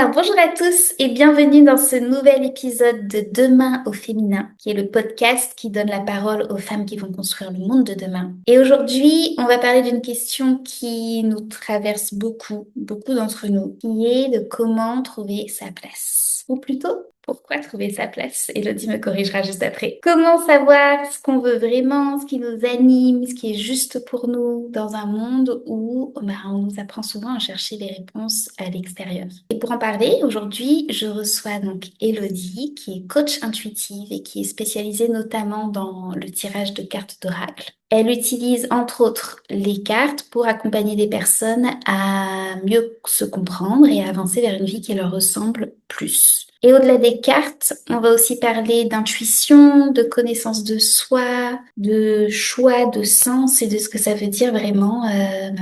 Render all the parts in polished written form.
Alors, bonjour à tous et bienvenue dans ce nouvel épisode de Demain au féminin, qui est le podcast qui donne la parole aux femmes qui vont construire le monde de demain. Et aujourd'hui, on va parler d'une question qui nous traverse beaucoup d'entre nous, qui est de comment trouver sa place. Ou plutôt, pourquoi trouver sa place? Élodie me corrigera juste après. Comment savoir ce qu'on veut vraiment, ce qui nous anime, ce qui est juste pour nous dans un monde où on nous apprend souvent à chercher les réponses à l'extérieur. Et pour en parler, aujourd'hui, je reçois donc Élodie, qui est coach intuitive et qui est spécialisée notamment dans le tirage de cartes d'oracle. Elle utilise entre autres les cartes pour accompagner des personnes à mieux se comprendre et à avancer vers une vie qui leur ressemble plus. Et au-delà des cartes, on va aussi parler d'intuition, de connaissance de soi, de choix, de sens et de ce que ça veut dire vraiment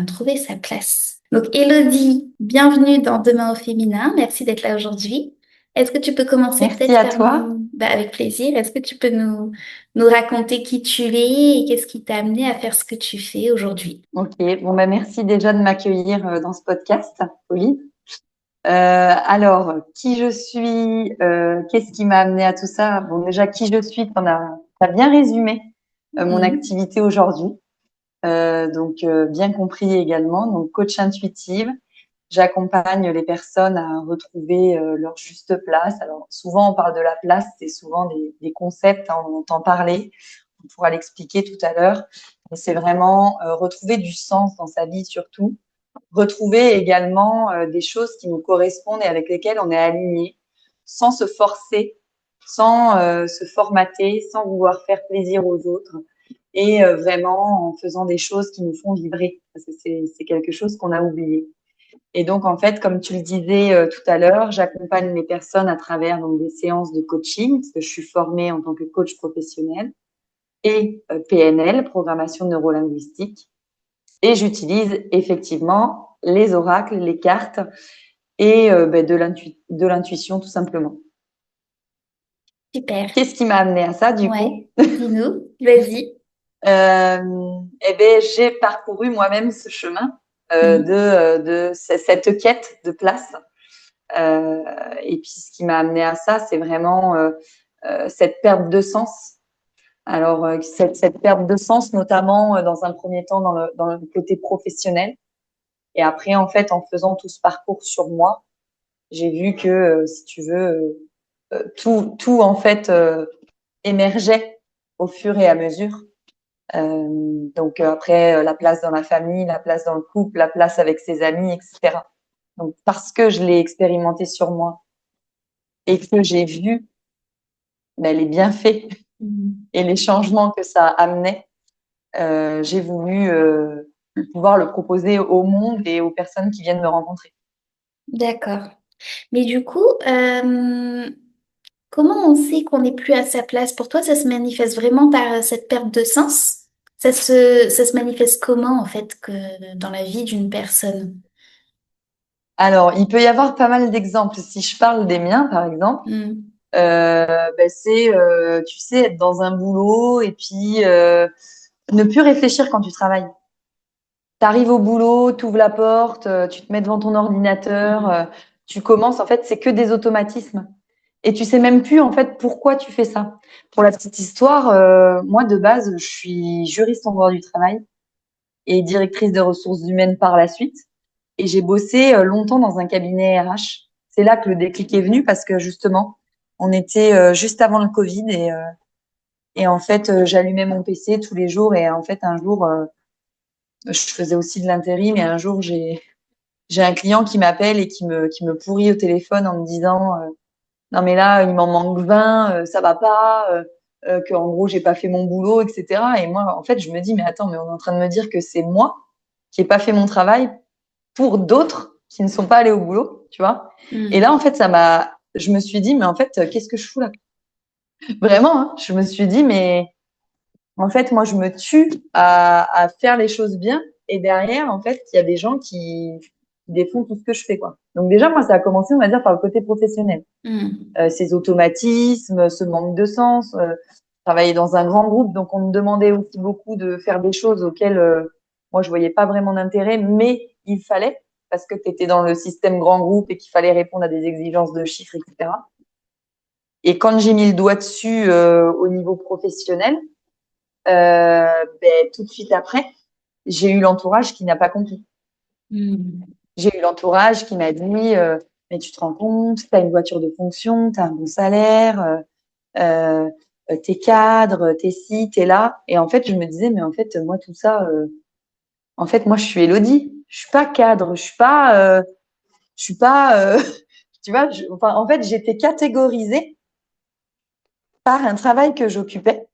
trouver sa place. Donc Élodie, bienvenue dans Demain au féminin. Merci d'être là aujourd'hui. Est-ce que tu peux commencer Merci peut-être à par toi. nous... avec plaisir. Est-ce que tu peux nous raconter qui tu es et qu'est-ce qui t'a amené à faire ce que tu fais aujourd'hui? Ok, bon bah merci déjà de m'accueillir dans ce podcast, Pauline. Qui je suis, qu'est-ce qui m'a amené à tout ça? Bon, déjà, qui je suis, t'as bien résumé mon Mhm. activité aujourd'hui. Bien compris également. Donc, coach intuitive, j'accompagne les personnes à retrouver leur juste place. Alors, souvent, on parle de la place, c'est souvent des concepts, hein, on entend parler. On pourra l'expliquer tout à l'heure. Mais c'est vraiment retrouver du sens dans sa vie surtout. Retrouver également des choses qui nous correspondent et avec lesquelles on est aligné, sans se forcer, sans se formater, sans vouloir faire plaisir aux autres et vraiment en faisant des choses qui nous font vibrer, parce que c'est quelque chose qu'on a oublié. Et donc, en fait, comme tu le disais tout à l'heure, j'accompagne les personnes à travers donc, des séances de coaching, parce que je suis formée en tant que coach professionnel, et PNL, programmation neurolinguistique. Et j'utilise effectivement les oracles, les cartes et de l'intuition tout simplement. Super. Qu'est-ce qui m'a amené à ça du coup? Ouais, dis-nous, vas-y. J'ai parcouru moi-même ce chemin Mhm. de cette quête de place. Et puis ce qui m'a amené à ça, c'est vraiment cette perte de sens. Alors cette perte de sens, notamment dans un premier temps dans le côté professionnel. Et après, en fait, en faisant tout ce parcours sur moi, j'ai vu que, si tu veux, tout en fait émergeait au fur et à mesure. Après, la place dans la famille, la place dans le couple, la place avec ses amis, etc. Donc parce que je l'ai expérimenté sur moi et que j'ai vu les bienfaits Mhm. et les changements que ça amenait, j'ai voulu pouvoir le proposer au monde et aux personnes qui viennent me rencontrer. D'accord. Mais du coup, comment on sait qu'on n'est plus à sa place? Pour toi, ça se manifeste vraiment par cette perte de sens? Ça se manifeste comment, en fait, que dans la vie d'une personne? Alors, il peut y avoir pas mal d'exemples. Si je parle des miens, par exemple, Hmm. tu sais, être dans un boulot et puis ne plus réfléchir quand tu travailles. Tu arrives au boulot, tu ouvres la porte, tu te mets devant ton ordinateur, Mhm. tu commences. En fait, c'est que des automatismes. Et tu sais même plus, en fait, pourquoi tu fais ça. Pour la petite histoire, moi, de base, je suis juriste en droit du travail et directrice de ressources humaines par la suite. Et j'ai bossé longtemps dans un cabinet RH. C'est là que le déclic est venu parce que justement, on était juste avant le Covid et en fait, j'allumais mon PC tous les jours et en fait, un jour, je faisais aussi de l'intérim et un jour, j'ai un client qui m'appelle et qui me pourrit au téléphone en me disant non mais là, il m'en manque 20, ça va pas, que en gros, j'ai pas fait mon boulot, etc. Et moi, en fait, je me dis mais attends, mais on est en train de me dire que c'est moi qui ai pas fait mon travail pour d'autres qui ne sont pas allés au boulot, tu vois. Et là, Hmm. en fait, je me suis dit, mais en fait, qu'est-ce que je fous là? Vraiment, hein, je me suis dit, mais en fait, moi, je me tue à faire les choses bien. Et derrière, en fait, il y a des gens qui défont tout ce que je fais, quoi. Donc déjà, moi, ça a commencé, on va dire, par le côté professionnel. Hmm. Ces automatismes, ce manque de sens. Travailler dans un grand groupe, donc on me demandait aussi beaucoup de faire des choses auxquelles moi, je voyais pas vraiment d'intérêt, mais il fallait parce que tu étais dans le système grand groupe et qu'il fallait répondre à des exigences de chiffres, etc. Et quand j'ai mis le doigt dessus au niveau professionnel, tout de suite après, j'ai eu l'entourage qui n'a pas compris. J'ai eu l'entourage qui m'a dit mais tu te rends compte, tu as une voiture de fonction, tu as un bon salaire, t'es cadre, t'es ci, t'es là. Et en fait, je me disais, mais en fait, moi, tout ça, en fait, moi, je suis Élodie. Je suis pas cadre, je suis pas, tu vois, enfin, en fait, j'étais catégorisée par un travail que j'occupais.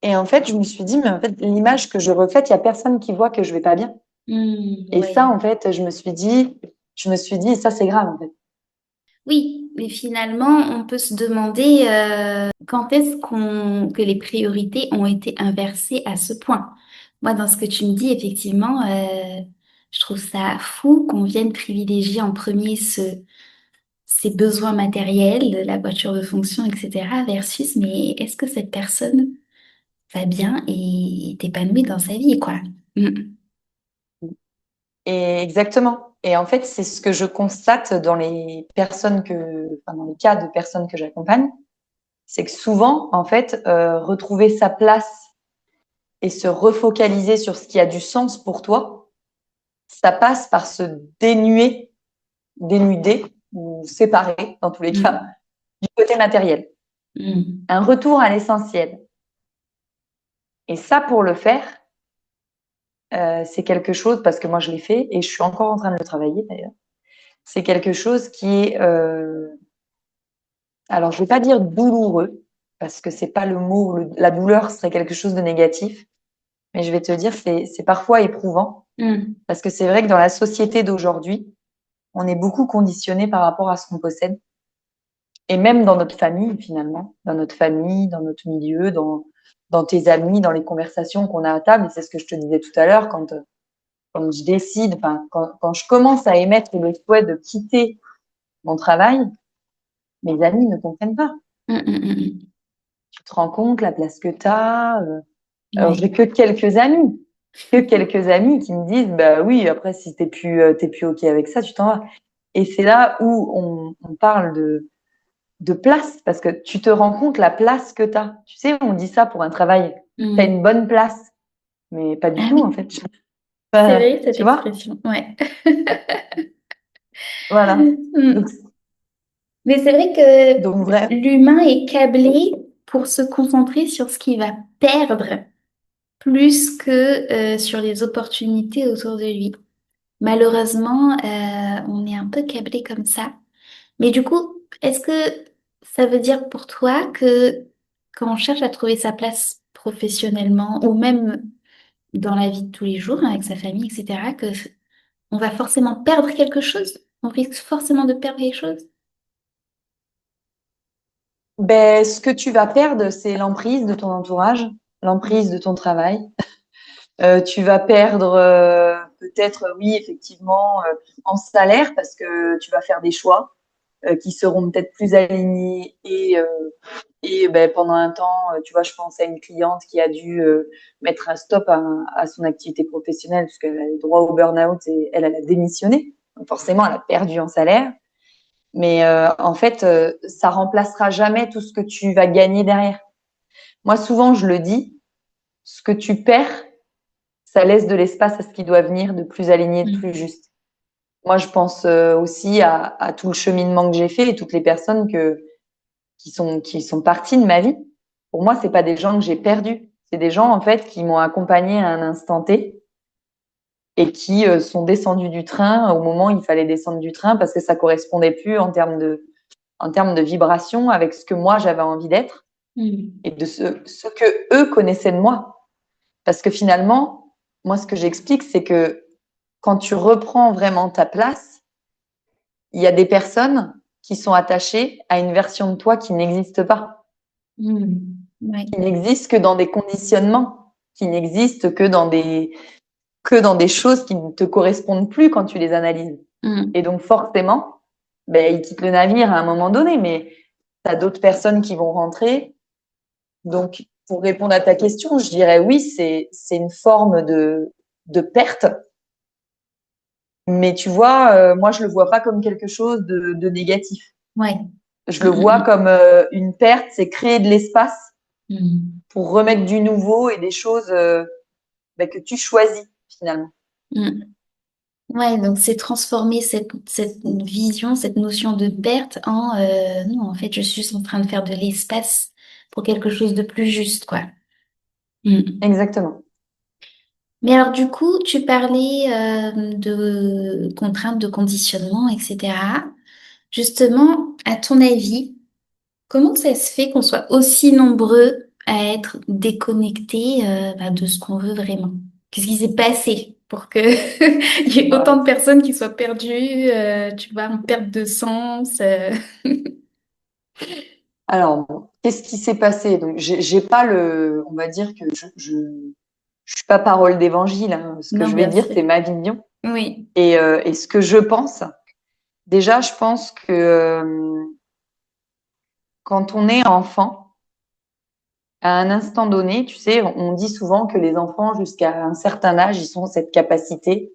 Et en fait, je me suis dit, mais en fait, l'image que je reflète, il y a personne qui voit que je vais pas bien. Et ça, Ouais. en fait, je me suis dit, ça, c'est grave, en fait. Oui, mais finalement, on peut se demander quand est-ce que les priorités ont été inversées à ce point. Moi, dans ce que tu me dis, effectivement, je trouve ça fou qu'on vienne privilégier en premier ces besoins matériels, la voiture de fonction, etc., versus, mais est-ce que cette personne va bien et est épanouie dans sa vie, quoi? Mm. Et exactement. Et en fait, c'est ce que je constate dans les dans les cas de personnes que j'accompagne, c'est que souvent, en fait, retrouver sa place et se refocaliser sur ce qui a du sens pour toi, ça passe par se dénuder ou séparer, dans tous les cas, Mm. du côté matériel. Mm. Un retour à l'essentiel. Et ça, pour le faire, c'est quelque chose, parce que moi je l'ai fait et je suis encore en train de le travailler d'ailleurs, c'est quelque chose qui est, alors je ne vais pas dire douloureux, parce que c'est pas le mot, la douleur serait quelque chose de négatif, mais je vais te dire, c'est parfois éprouvant, Mm. parce que c'est vrai que dans la société d'aujourd'hui, on est beaucoup conditionné par rapport à ce qu'on possède. Et même dans notre famille, finalement, dans notre famille, dans notre milieu, dans tes amis, dans les conversations qu'on a à table. Et c'est ce que je te disais tout à l'heure, quand je décide, enfin, quand je commence à émettre le souhait de quitter mon travail, mes amis ne comprennent pas. Mm. Mm. Tu te rends compte la place que tu as. Mm. Alors, Ouais. j'ai que quelques amis qui me disent, bah oui, après, si t'es plus OK avec ça, tu t'en vas. Et c'est là où on parle de place, parce que tu te rends compte la place que tu as. Tu sais, on dit ça pour un travail. Tu as Mm. une bonne place, mais pas du Ah tout, en oui, fait. c'est vrai cette Tu vois? expression. Ouais. Voilà. Donc, Mm. Mais c'est vrai donc que vrai. l'humain est câblé pour se concentrer sur ce qu'il va perdre plus que sur les opportunités autour de lui. Malheureusement, on est un peu câblé comme ça. Mais du coup, est-ce que ça veut dire pour toi que quand on cherche à trouver sa place professionnellement ou même dans la vie de tous les jours avec sa famille, etc., que on va forcément perdre quelque chose? On risque forcément de perdre quelque chose? Ben, ce que tu vas perdre, c'est l'emprise de ton entourage, l'emprise Mm. de ton travail. Tu vas perdre peut-être, oui, effectivement, en salaire parce que tu vas faire des choix qui seront peut-être plus alignés et ben, pendant un temps, tu vois, je pense à une cliente qui a dû mettre un stop à son activité professionnelle puisqu'elle avait droit au burn-out et elle a démissionné. Donc forcément, elle a perdu en salaire. Mais en fait, ça remplacera jamais tout ce que tu vas gagner derrière. Moi, souvent, je le dis, ce que tu perds, ça laisse de l'espace à ce qui doit venir de plus aligné, de plus Mm. juste. Moi, je pense aussi à tout le cheminement que j'ai fait et toutes les personnes qui sont parties de ma vie. Pour moi, c'est pas des gens que j'ai perdus. C'est des gens, en fait, qui m'ont accompagné à un instant T et qui sont descendus du train au moment où il fallait descendre du train parce que ça correspondait plus en termes de vibration avec ce que moi j'avais envie d'être Mm. et de ce que eux connaissaient de moi. Parce que finalement, moi, ce que j'explique, c'est que quand tu reprends vraiment ta place, il y a des personnes qui sont attachées à une version de toi qui n'existe pas, Mm. Ouais. qui n'existe que dans des conditionnements, qui n'existe que dans des choses qui ne te correspondent plus quand tu les analyses. Mm. Et donc, forcément, ben, ils quittent le navire à un moment donné, mais tu as d'autres personnes qui vont rentrer. Donc, pour répondre à ta question, je dirais oui, c'est une forme de perte, Mais tu vois, moi, je le vois pas comme quelque chose de négatif. Ouais. Je le vois Mm, comme une perte, c'est créer de l'espace mm, pour remettre du nouveau et des choses que tu choisis finalement. mm, mm. Ouais, donc c'est transformer cette vision, cette notion de perte en non, en fait, je suis en train de faire de l'espace pour quelque chose de plus juste, quoi. Mm. Exactement. Mais alors, du coup, tu parlais de contraintes, de conditionnement, etc. Justement, à ton avis, comment ça se fait qu'on soit aussi nombreux à être déconnectés de ce qu'on veut vraiment? Qu'est-ce qui s'est passé pour que il y ait autant Bah, de personnes qui soient perdues, tu vois, en perte de sens? alors, bon, qu'est-ce qui s'est passé? Donc, j'ai pas on va dire que je suis pas parole d'évangile, hein. Ce que Non, je vais bien dire, sûr. c'est ma vision Oui. et ce que je pense. Déjà, je pense que quand on est enfant, à un instant donné, tu sais, on dit souvent que les enfants, jusqu'à un certain âge, ils ont cette capacité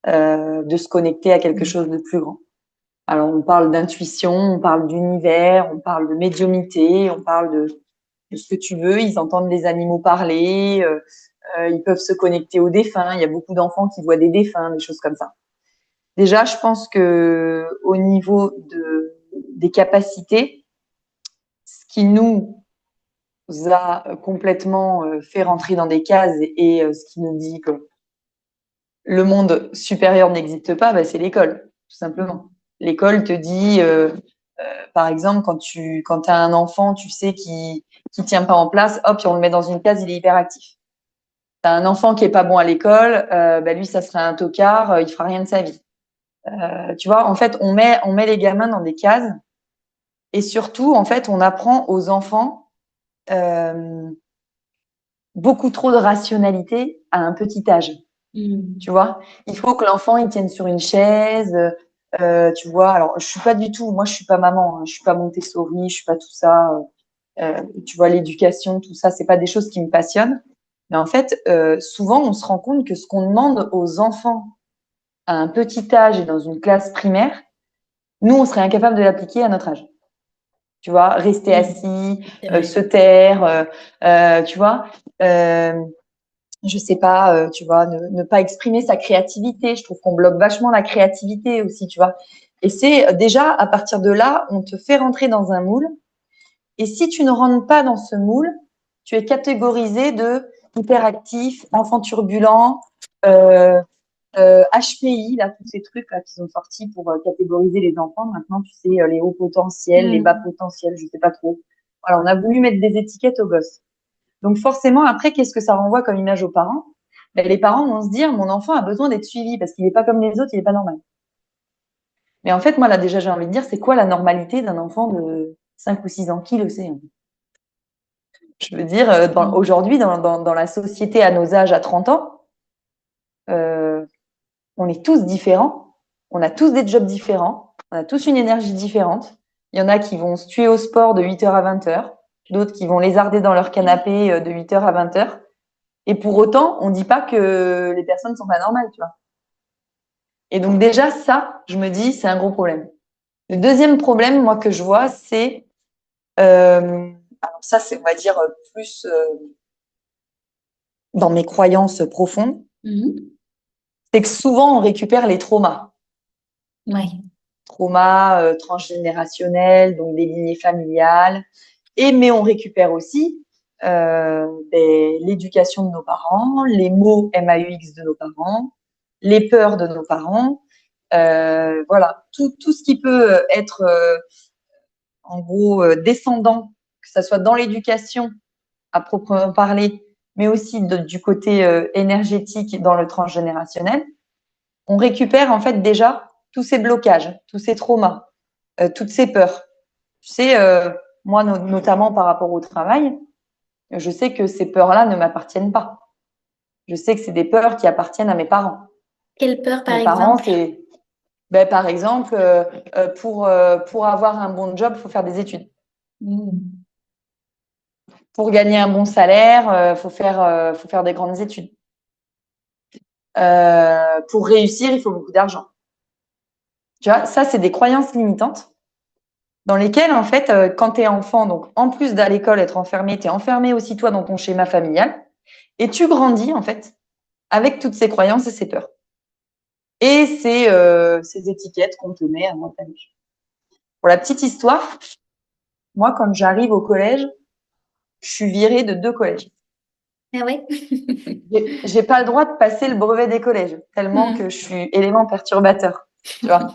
de se connecter à quelque chose de plus grand. Alors, on parle d'intuition, on parle d'univers, on parle de médiumnité, on parle de ce que tu veux. Ils entendent les animaux parler, ils peuvent se connecter aux défunts. Il y a beaucoup d'enfants qui voient des défunts, des choses comme ça. Déjà, je pense que au niveau des capacités, ce qui nous a complètement fait rentrer dans des cases et ce qui nous dit que le monde supérieur n'existe pas, bah, c'est l'école, tout simplement. L'école te dit, par exemple, quand as un enfant, tu sais, qui tient pas en place, hop, on le met dans une case, il est hyperactif. T'as un enfant qui est pas bon à l'école, bah lui, ça serait un tocard, il fera rien de sa vie. Tu vois, en fait, on met les gamins dans des cases et surtout, en fait, on apprend aux enfants euh, beaucoup trop de rationalité à un petit âge. Tu Mm. vois, il faut que l'enfant il tienne sur une chaise. Tu vois, alors je suis pas du tout, moi je suis pas maman, hein, je suis pas Montessori, je suis pas tout ça. Tu vois, l'éducation, tout ça, c'est pas des choses qui me passionnent. Mais en fait, souvent on se rend compte que ce qu'on demande aux enfants à un petit âge et dans une classe primaire, nous on serait incapable de l'appliquer à notre âge. Tu vois, rester Mm. assis, C'est vrai. se taire, tu vois. Euh, je sais pas, tu vois, ne pas exprimer sa créativité. Je trouve qu'on bloque vachement la créativité aussi, tu vois. Et c'est déjà à partir de là, on te fait rentrer dans un moule. Et si tu ne rentres pas dans ce moule, tu es catégorisé de hyperactif, enfant turbulent, euh, HPI, là, tous ces trucs là qui sont sortis pour catégoriser les enfants. Maintenant, tu sais, les hauts potentiels, les bas Mm. potentiels, je sais pas trop. Voilà, on a voulu mettre des étiquettes aux gosses. Donc forcément, après, qu'est-ce que ça renvoie comme image aux parents? Ben, les parents vont se dire, mon enfant a besoin d'être suivi parce qu'il n'est pas comme les autres, il n'est pas normal. Mais en fait, moi, là, déjà, j'ai envie de dire, c'est quoi la normalité d'un enfant de 5 ou 6 ans? Qui le sait, hein? Je veux dire, Mm. aujourd'hui, dans la société à nos âges, à 30 ans, euh, on est tous différents. On a tous des jobs différents. On a tous une énergie différente. Il y en a qui vont se tuer au sport de 8h à 20h. D'autres qui vont lézarder dans leur canapé de 8h à 20h. Et pour autant, on ne dit pas que les personnes sont pas normales, tu vois. Et donc déjà, ça, je me dis, c'est un gros problème. Le deuxième problème, moi, que je vois, c'est, alors ça, c'est, on va dire, plus dans mes croyances profondes, Mm. c'est que souvent, on récupère les traumas. Ouais. Traumas transgénérationnels, donc des lignées familiales. Mais on récupère aussi l'éducation de nos parents, les mots MAUX de nos parents, les peurs de nos parents. Voilà, tout ce qui peut être en gros descendant, que ça soit dans l'éducation à proprement parler, mais aussi du côté énergétique dans le transgénérationnel, on récupère en fait déjà tous ces blocages, tous ces traumas, toutes ces peurs. Tu sais, moi notamment par rapport au travail, je sais que ces peurs-là ne m'appartiennent pas. Je sais que c'est des peurs qui appartiennent à mes parents. Quelle peur, par Mes parents, exemple? c'est, par exemple, pour avoir un bon job, il faut faire des études. Mm. Pour gagner un bon salaire, faut faire des grandes études. Pour réussir, il faut beaucoup d'argent. Tu vois, ça, c'est des croyances limitantes dans lesquelles, en fait, quand tu es enfant, donc en plus d'aller à l'école, être enfermé, tu es enfermé aussi toi dans ton schéma familial et tu grandis, en fait, avec toutes ces croyances et ces peurs. Et ces étiquettes qu'on te met à droite à gauche. Pour la petite histoire, moi, quand j'arrive au collège, je suis virée de 2 collèges. Ah ouais? J'ai pas le droit de passer le brevet des collèges, tellement que Hmm. je suis élément perturbateur, tu vois.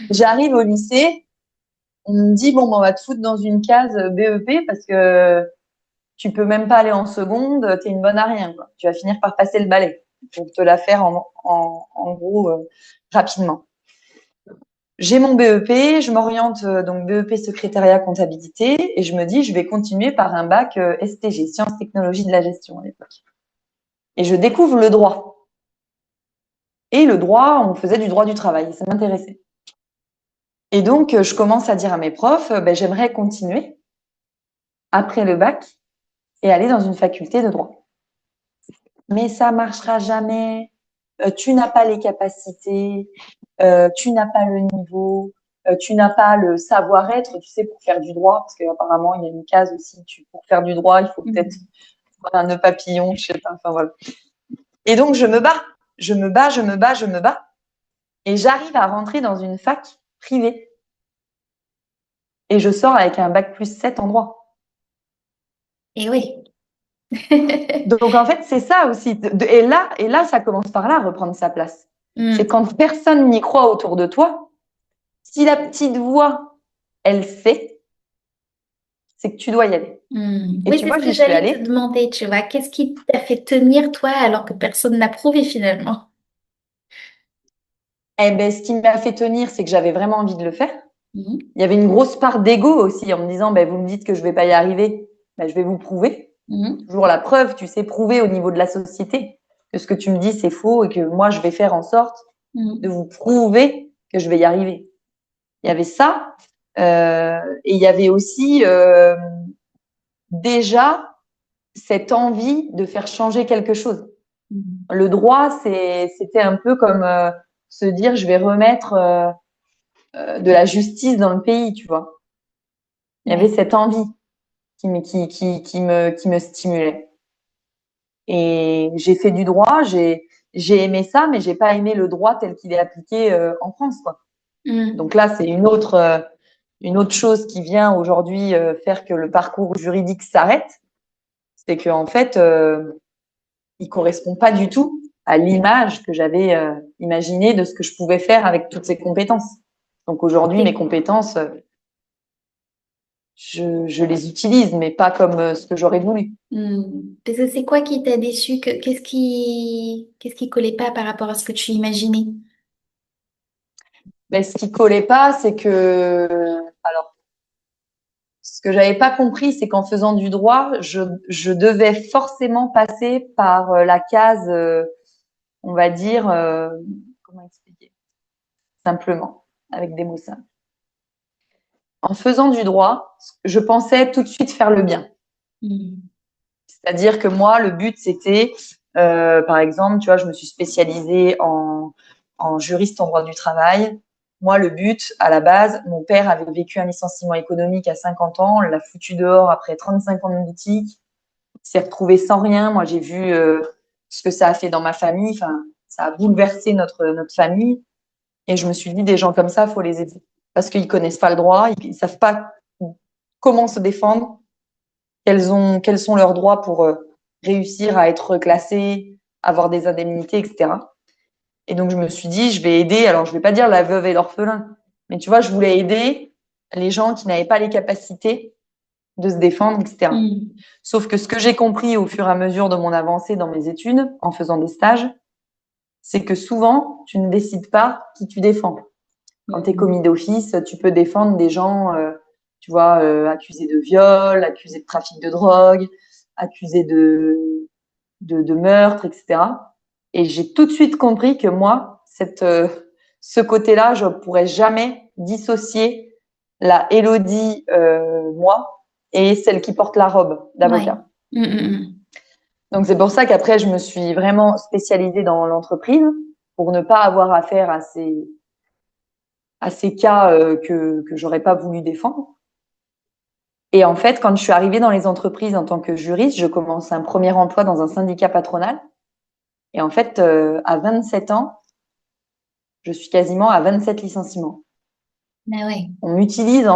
J'arrive au lycée, on me dit, bon, ben, on va te foutre dans une case BEP parce que tu peux même pas aller en seconde, t'es une bonne à rien, quoi. Tu vas finir par passer le balai pour te la faire en gros rapidement. J'ai mon BEP, je m'oriente donc BEP secrétariat comptabilité et je me dis je vais continuer par un bac STG, sciences technologies de la gestion à l'époque. Et je découvre le droit. Et le droit, on faisait du droit du travail, ça m'intéressait. Et donc je commence à dire à mes profs, ben, j'aimerais continuer après le bac et aller dans une faculté de droit. Mais ça marchera jamais. Tu n'as pas les capacités, tu n'as pas le niveau, tu n'as pas le savoir-être, tu sais, pour faire du droit, parce qu'apparemment, il y a une case aussi, pour faire du droit, il faut peut-être un nœud papillon, je sais pas, enfin voilà. Et donc, je me bats, je me bats, je me bats, je me bats, et j'arrive à rentrer dans une fac privée. Et je sors avec un bac plus 7 en droit. Et oui. Donc, en fait, c'est ça aussi. Et là, ça commence par là, reprendre sa place. C'est Hmm. quand personne n'y croit autour de toi, si la petite voix, elle sait, c'est que tu dois y aller. Hmm. Et Oui, tu c'est ce vois, que j'y suis j'allais te allée. demander, tu vois. Qu'est-ce qui t'a fait tenir, toi, alors que personne n'a prouvé finalement? Eh ben, ce qui m'a fait tenir, c'est que j'avais vraiment envie de le faire. Mhm. Il y avait une grosse part d'ego aussi en me disant, ben, vous me dites que je vais pas y arriver, ben, je vais vous prouver. Mhm. Toujours la preuve, tu sais, prouver au niveau de la société que ce que tu me dis, c'est faux et que moi, je vais faire en sorte de Mhm. vous prouver que je vais y arriver. Il y avait ça. Et il y avait aussi déjà cette envie de faire changer quelque chose. Mhm. Le droit, c'était un peu comme se dire, je vais remettre de la justice dans le pays, tu vois. Il y avait Ouais. cette envie qui me stimulait. Et j'ai fait du droit, j'ai aimé ça, mais j'ai pas aimé le droit tel qu'il est appliqué en France, quoi. Mhm. Donc là, c'est une autre chose qui vient aujourd'hui faire que le parcours juridique s'arrête, c'est qu'en fait, il correspond pas du tout à l'image que j'avais imaginée de ce que je pouvais faire avec toutes ces compétences. Donc aujourd'hui, mes C'est compétences, je les utilise, mais pas comme ce que j'aurais voulu. Parce que c'est quoi qui t'a déçu? Qu'est-ce qui collait pas par rapport à ce que tu imaginais? Mais ce qui collait pas, c'est que, alors, ce que j'avais pas compris, c'est qu'en faisant du droit, je devais forcément passer par la case, on va dire, comment expliquer? Simplement, avec des mots simples. En faisant du droit, je pensais tout de suite faire le bien. Mhm. C'est-à-dire que moi, le but, c'était, par exemple, tu vois, je me suis spécialisée en juriste en droit du travail. Moi, le but, à la base, mon père avait vécu un licenciement économique à 50 ans, on l'a foutu dehors après 35 ans de boutique, il s'est retrouvé sans rien. Moi, j'ai vu ce que ça a fait dans ma famille, enfin, ça a bouleversé notre famille. Et je me suis dit, des gens comme ça, faut les aider. Parce qu'ils connaissent pas le droit, ils savent pas comment se défendre, quels sont leurs droits pour réussir à être classés, avoir des indemnités, etc. Et donc, je me suis dit, je vais aider, alors je vais pas dire la veuve et l'orphelin, mais tu vois, je voulais aider les gens qui n'avaient pas les capacités de se défendre, etc. Mhm. Sauf que ce que j'ai compris au fur et à mesure de mon avancée dans mes études, en faisant des stages, c'est que souvent, tu ne décides pas qui tu défends. Quand tu es commis Mhm. d'office, tu peux défendre des gens, tu vois, accusés de viol, accusés de trafic de drogue, accusés de meurtre, etc. Et j'ai tout de suite compris que moi, ce côté-là, je pourrais jamais dissocier la Élodie, moi, et celle qui porte la robe Ouais. d'avocat. Mhm. Donc c'est pour ça qu'après, je me suis vraiment spécialisée dans l'entreprise pour ne pas avoir affaire à à ces cas que j'aurais pas voulu défendre. Et en fait, quand je suis arrivée dans les entreprises en tant que juriste, je commence un premier emploi dans un syndicat patronal. Et en fait, à 27 ans, je suis quasiment à 27 licenciements. Ah ouais. On m'utilise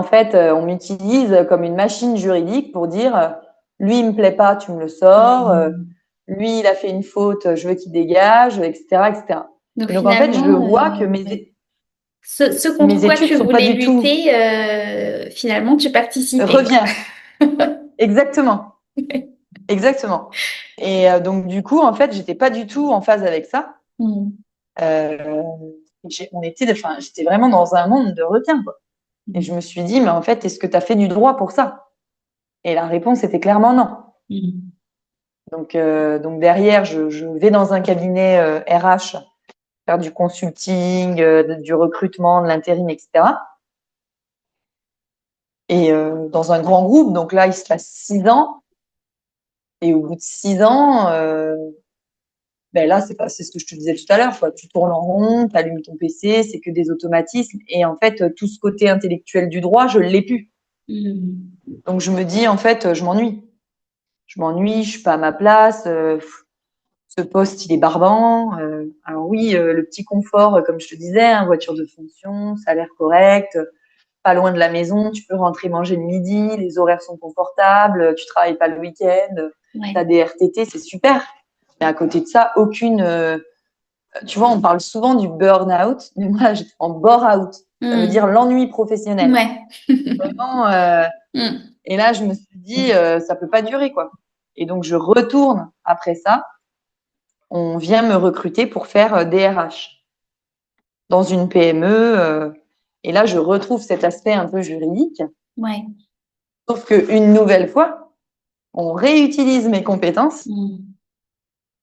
comme une machine juridique pour dire, lui, il me plaît pas, tu me le sors. Mm. Lui, il a fait une faute, je veux qu'il dégage, etc., etc. Donc Et donc, en fait, je finalement, vois que ouais. Ce contre mes quoi études tu sont pas voulais du tout lutter, finalement, tu participais, quoi. revient. Exactement. Exactement. Et donc, du coup, en fait, j'étais pas du tout en phase avec ça. Mm. Euh, j'étais vraiment dans un monde de requins, quoi. Et je me suis dit, mais en fait, est-ce que tu as fait du droit pour ça? Et la réponse était clairement non. Mm. Donc derrière, je vais dans un cabinet RH faire du consulting, du recrutement, de l'intérim, etc. Et dans un grand groupe, donc là, il se passe 6 ans. Et au bout de 6 ans, ben là, c'est ce que je te disais tout à l'heure, quoi. Tu tournes en rond, tu allumes ton PC, c'est que des automatismes. Et en fait, tout ce côté intellectuel du droit, je l'ai plus. Mm. Donc je me dis, en fait, je m'ennuie. Je m'ennuie, je suis pas à ma place. Ce poste, il est barbant. Alors oui, le petit confort, comme je te disais, hein, voiture de fonction, salaire correct, pas loin de la maison, tu peux rentrer manger le midi, les horaires sont confortables, tu travailles pas le week-end, tu Ouais. as des RTT, c'est super. Mais à côté de ça, aucune. Tu vois, on parle souvent du burn-out, mais moi, j'étais en bore-out. Ça veut dire Mm. l'ennui professionnel. Ouais. Vraiment, Mm. et là, je me suis dit, ça peut pas durer, quoi. Et donc, je retourne après ça. On vient me recruter pour faire DRH dans une PME. Et là, je retrouve cet aspect un peu juridique. Ouais. Sauf qu'une nouvelle fois, on réutilise mes compétences Mm.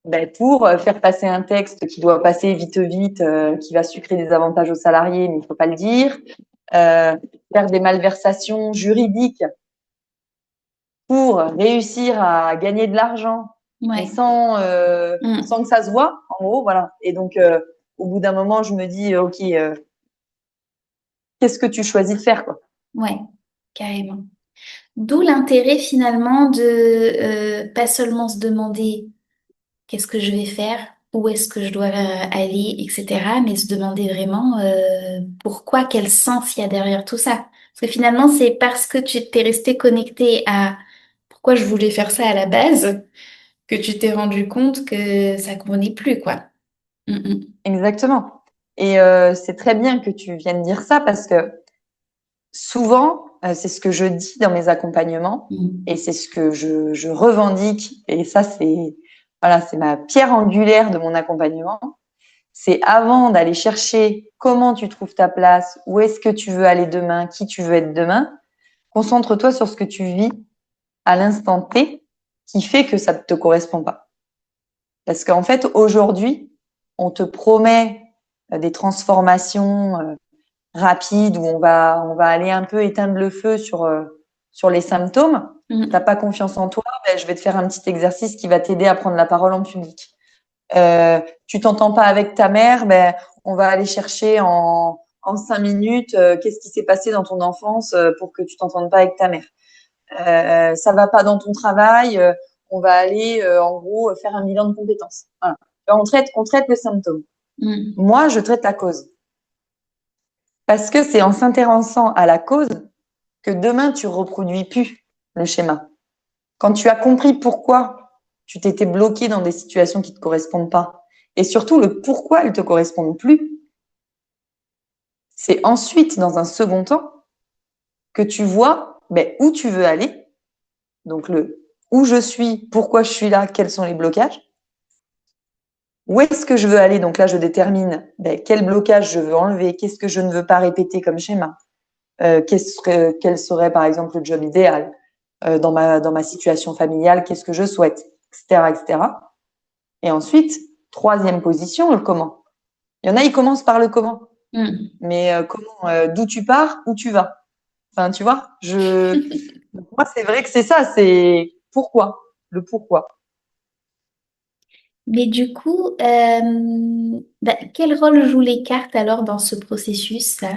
ben, pour faire passer un texte qui doit passer vite, vite, qui va sucrer des avantages aux salariés, mais il ne faut pas le dire. Faire des malversations juridiques pour réussir à gagner de l'argent, mais Ouais. sans Mm. que ça se voit, en gros, voilà. Et donc, au bout d'un moment, je me dis, OK, qu'est-ce que tu choisis de faire, quoi? Ouais. Carrément. D'où l'intérêt finalement de pas seulement se demander qu'est-ce que je vais faire, où est-ce que je dois aller, etc., mais se demander vraiment pourquoi, quel sens il y a derrière tout ça. Parce que finalement, c'est parce que tu t'es resté connecté à pourquoi je voulais faire ça à la base que tu t'es rendu compte que ça convenait plus, quoi. Mm, Exactement. Et c'est très bien que tu viennes dire ça parce que souvent, c'est ce que je dis dans mes accompagnements mm, et c'est ce que je revendique. Et ça, c'est ma pierre angulaire de mon accompagnement. C'est avant d'aller chercher comment tu trouves ta place, où est-ce que tu veux aller demain, qui tu veux être demain, concentre-toi sur ce que tu vis à l'instant T qui fait que ça ne te correspond pas. Parce qu'en fait, aujourd'hui, on te promet des transformations rapides où on va aller un peu éteindre le feu sur les symptômes. T'as mm, pas confiance en toi, ben, je vais te faire un petit exercice qui va t'aider à prendre la parole en public. Tu t'entends pas avec ta mère, ben, on va aller chercher en 5 minutes qu'est-ce qui s'est passé dans ton enfance pour que tu t'entendes pas avec ta mère. Ça va pas dans ton travail, on va aller en gros faire un bilan de compétences. Voilà. On traite le symptôme. mm, Moi, je traite la cause. Parce que c'est en s'intéressant à la cause que demain, tu reproduis plus le schéma. Quand tu as compris pourquoi tu t'étais bloqué dans des situations qui ne te correspondent pas, et surtout le pourquoi elles ne te correspondent plus, c'est ensuite, dans un second temps, que tu vois ben, où tu veux aller, donc le où je suis, pourquoi je suis là, quels sont les blocages, où est-ce que je veux aller, donc là je détermine ben, quel blocage je veux enlever, qu'est-ce que je ne veux pas répéter comme schéma, quel serait par exemple le job idéal dans ma situation familiale, qu'est-ce que je souhaite, etc., etc. Et cetera. Et ensuite, troisième position, le comment. Il y en a, ils commencent par le comment. mm. Mais comment, d'où tu pars, où tu vas. Enfin, tu vois, moi, c'est vrai que c'est ça, c'est pourquoi, le pourquoi. Mais du coup, bah, quel rôle jouent les cartes alors dans ce processus, ça?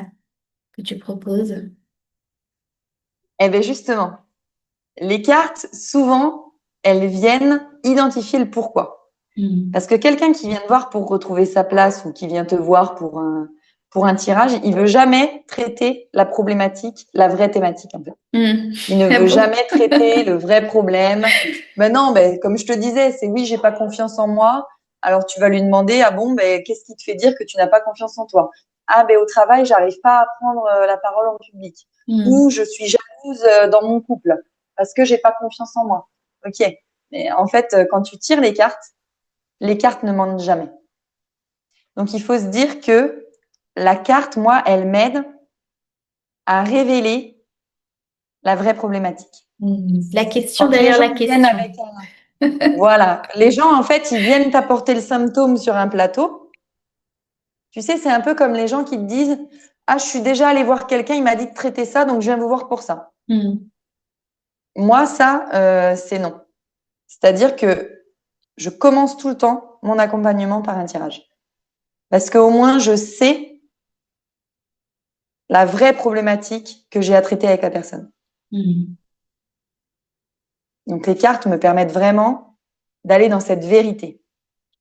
que tu proposes? Eh bien, justement, les cartes, souvent, elles viennent identifier le pourquoi. Hmm. Parce que quelqu'un qui vient te voir pour retrouver sa place ou qui vient te voir pour un tirage, il veut jamais traiter la problématique, la vraie thématique, en fait. Hmm. Il ne Ah veut bon? jamais traiter le vrai problème. Ben non, ben, comme je te disais, c'est oui, j'ai pas confiance en moi. Alors tu vas lui demander, ah bon, ben, qu'est-ce qui te fait dire que tu n'as pas confiance en toi? Ah ben au travail, j'arrive pas à prendre la parole en public. Hmm. Ou je suis jalouse dans mon couple parce que j'ai pas confiance en moi. Ok. Mais en fait, quand tu tires les cartes ne mentent jamais. Donc il faut se dire que la carte, moi, elle m'aide à révéler la vraie problématique. Hmm. La question Quand les derrière gens la viennent question. avec voilà. Les gens, en fait, ils viennent t'apporter le symptôme sur un plateau. Tu sais, c'est un peu comme les gens qui te disent, ah, je suis déjà allé voir quelqu'un, il m'a dit de traiter ça, donc je viens vous voir pour ça. Hmm. Moi, ça, c'est non. C'est-à-dire que je commence tout le temps mon accompagnement par un tirage. Parce qu'au moins, je sais la vraie problématique que j'ai à traiter avec la personne. Hmm. Donc, les cartes me permettent vraiment d'aller dans cette vérité.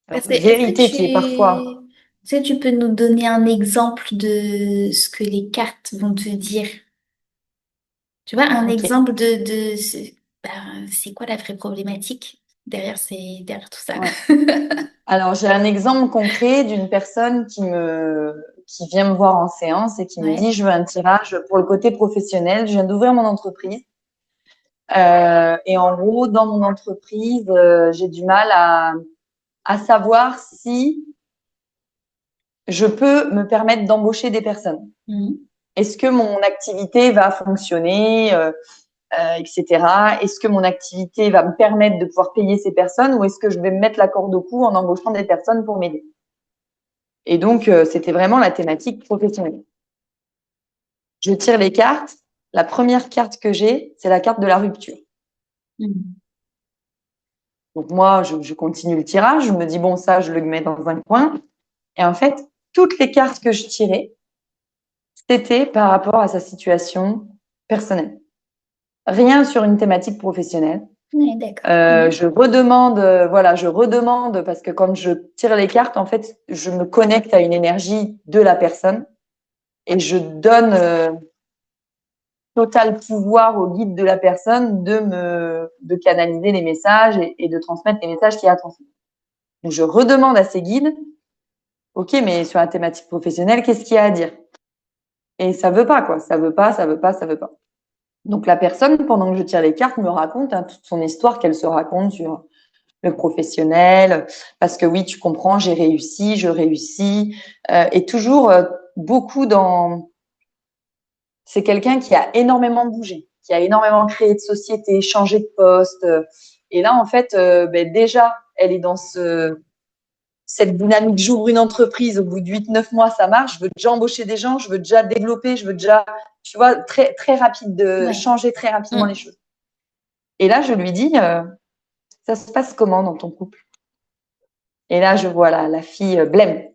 Alors, Parce que vérité qui est parfois, est-ce que tu peux nous donner un exemple de ce que les cartes vont te dire? Tu vois, un ok. exemple c'est quoi la vraie problématique derrière tout ça? Ouais. Alors, j'ai un exemple concret d'une personne qui vient me voir en séance et qui me Ouais. dit, je veux un tirage pour le côté professionnel. Je viens d'ouvrir mon entreprise. Et en gros, dans mon entreprise, j'ai du mal à savoir si je peux me permettre d'embaucher des personnes. Hmm. Est-ce que mon activité va fonctionner, etc. Est-ce que mon activité va me permettre de pouvoir payer ces personnes ou est-ce que je vais me mettre la corde au cou en embauchant des personnes pour m'aider? Et donc, c'était vraiment la thématique professionnelle. Je tire les cartes. La première carte que j'ai, c'est la carte de la rupture. Hmm. Donc moi, je continue le tirage. Je me dis, bon, ça, je le mets dans un coin. Et en fait, toutes les cartes que je tirais, c'était par rapport à sa situation personnelle. Rien sur une thématique professionnelle. Ouais, d'accord. Mhm. Je redemande, voilà, je redemande parce que quand je tire les cartes, en fait, je me connecte à une énergie de la personne et je donne total pouvoir au guide de la personne de canaliser les messages et de transmettre les messages qu'il y a à transmettre. Donc, je redemande à ces guides, OK, mais sur la thématique professionnelle, qu'est-ce qu'il y a à dire? Et ça veut pas, quoi. Ça veut pas, ça veut pas, ça veut pas. Donc, la personne, pendant que je tire les cartes, me raconte toute son histoire qu'elle se raconte sur le professionnel, parce que oui, tu comprends, j'ai réussi, je réussis, et toujours beaucoup dans. C'est quelqu'un qui a énormément bougé, qui a énormément créé de société, changé de poste. Et là, en fait, ben, déjà, elle est dans cette dynamique. J'ouvre une entreprise, au bout de 8, 9 mois, ça marche. Je veux déjà embaucher des gens, je veux déjà développer, je veux déjà, tu vois, très, très rapide, de Ouais. changer très rapidement les Hmm. choses. Et là, je lui dis, ça se passe comment dans ton couple? Et là, je vois la fille blême.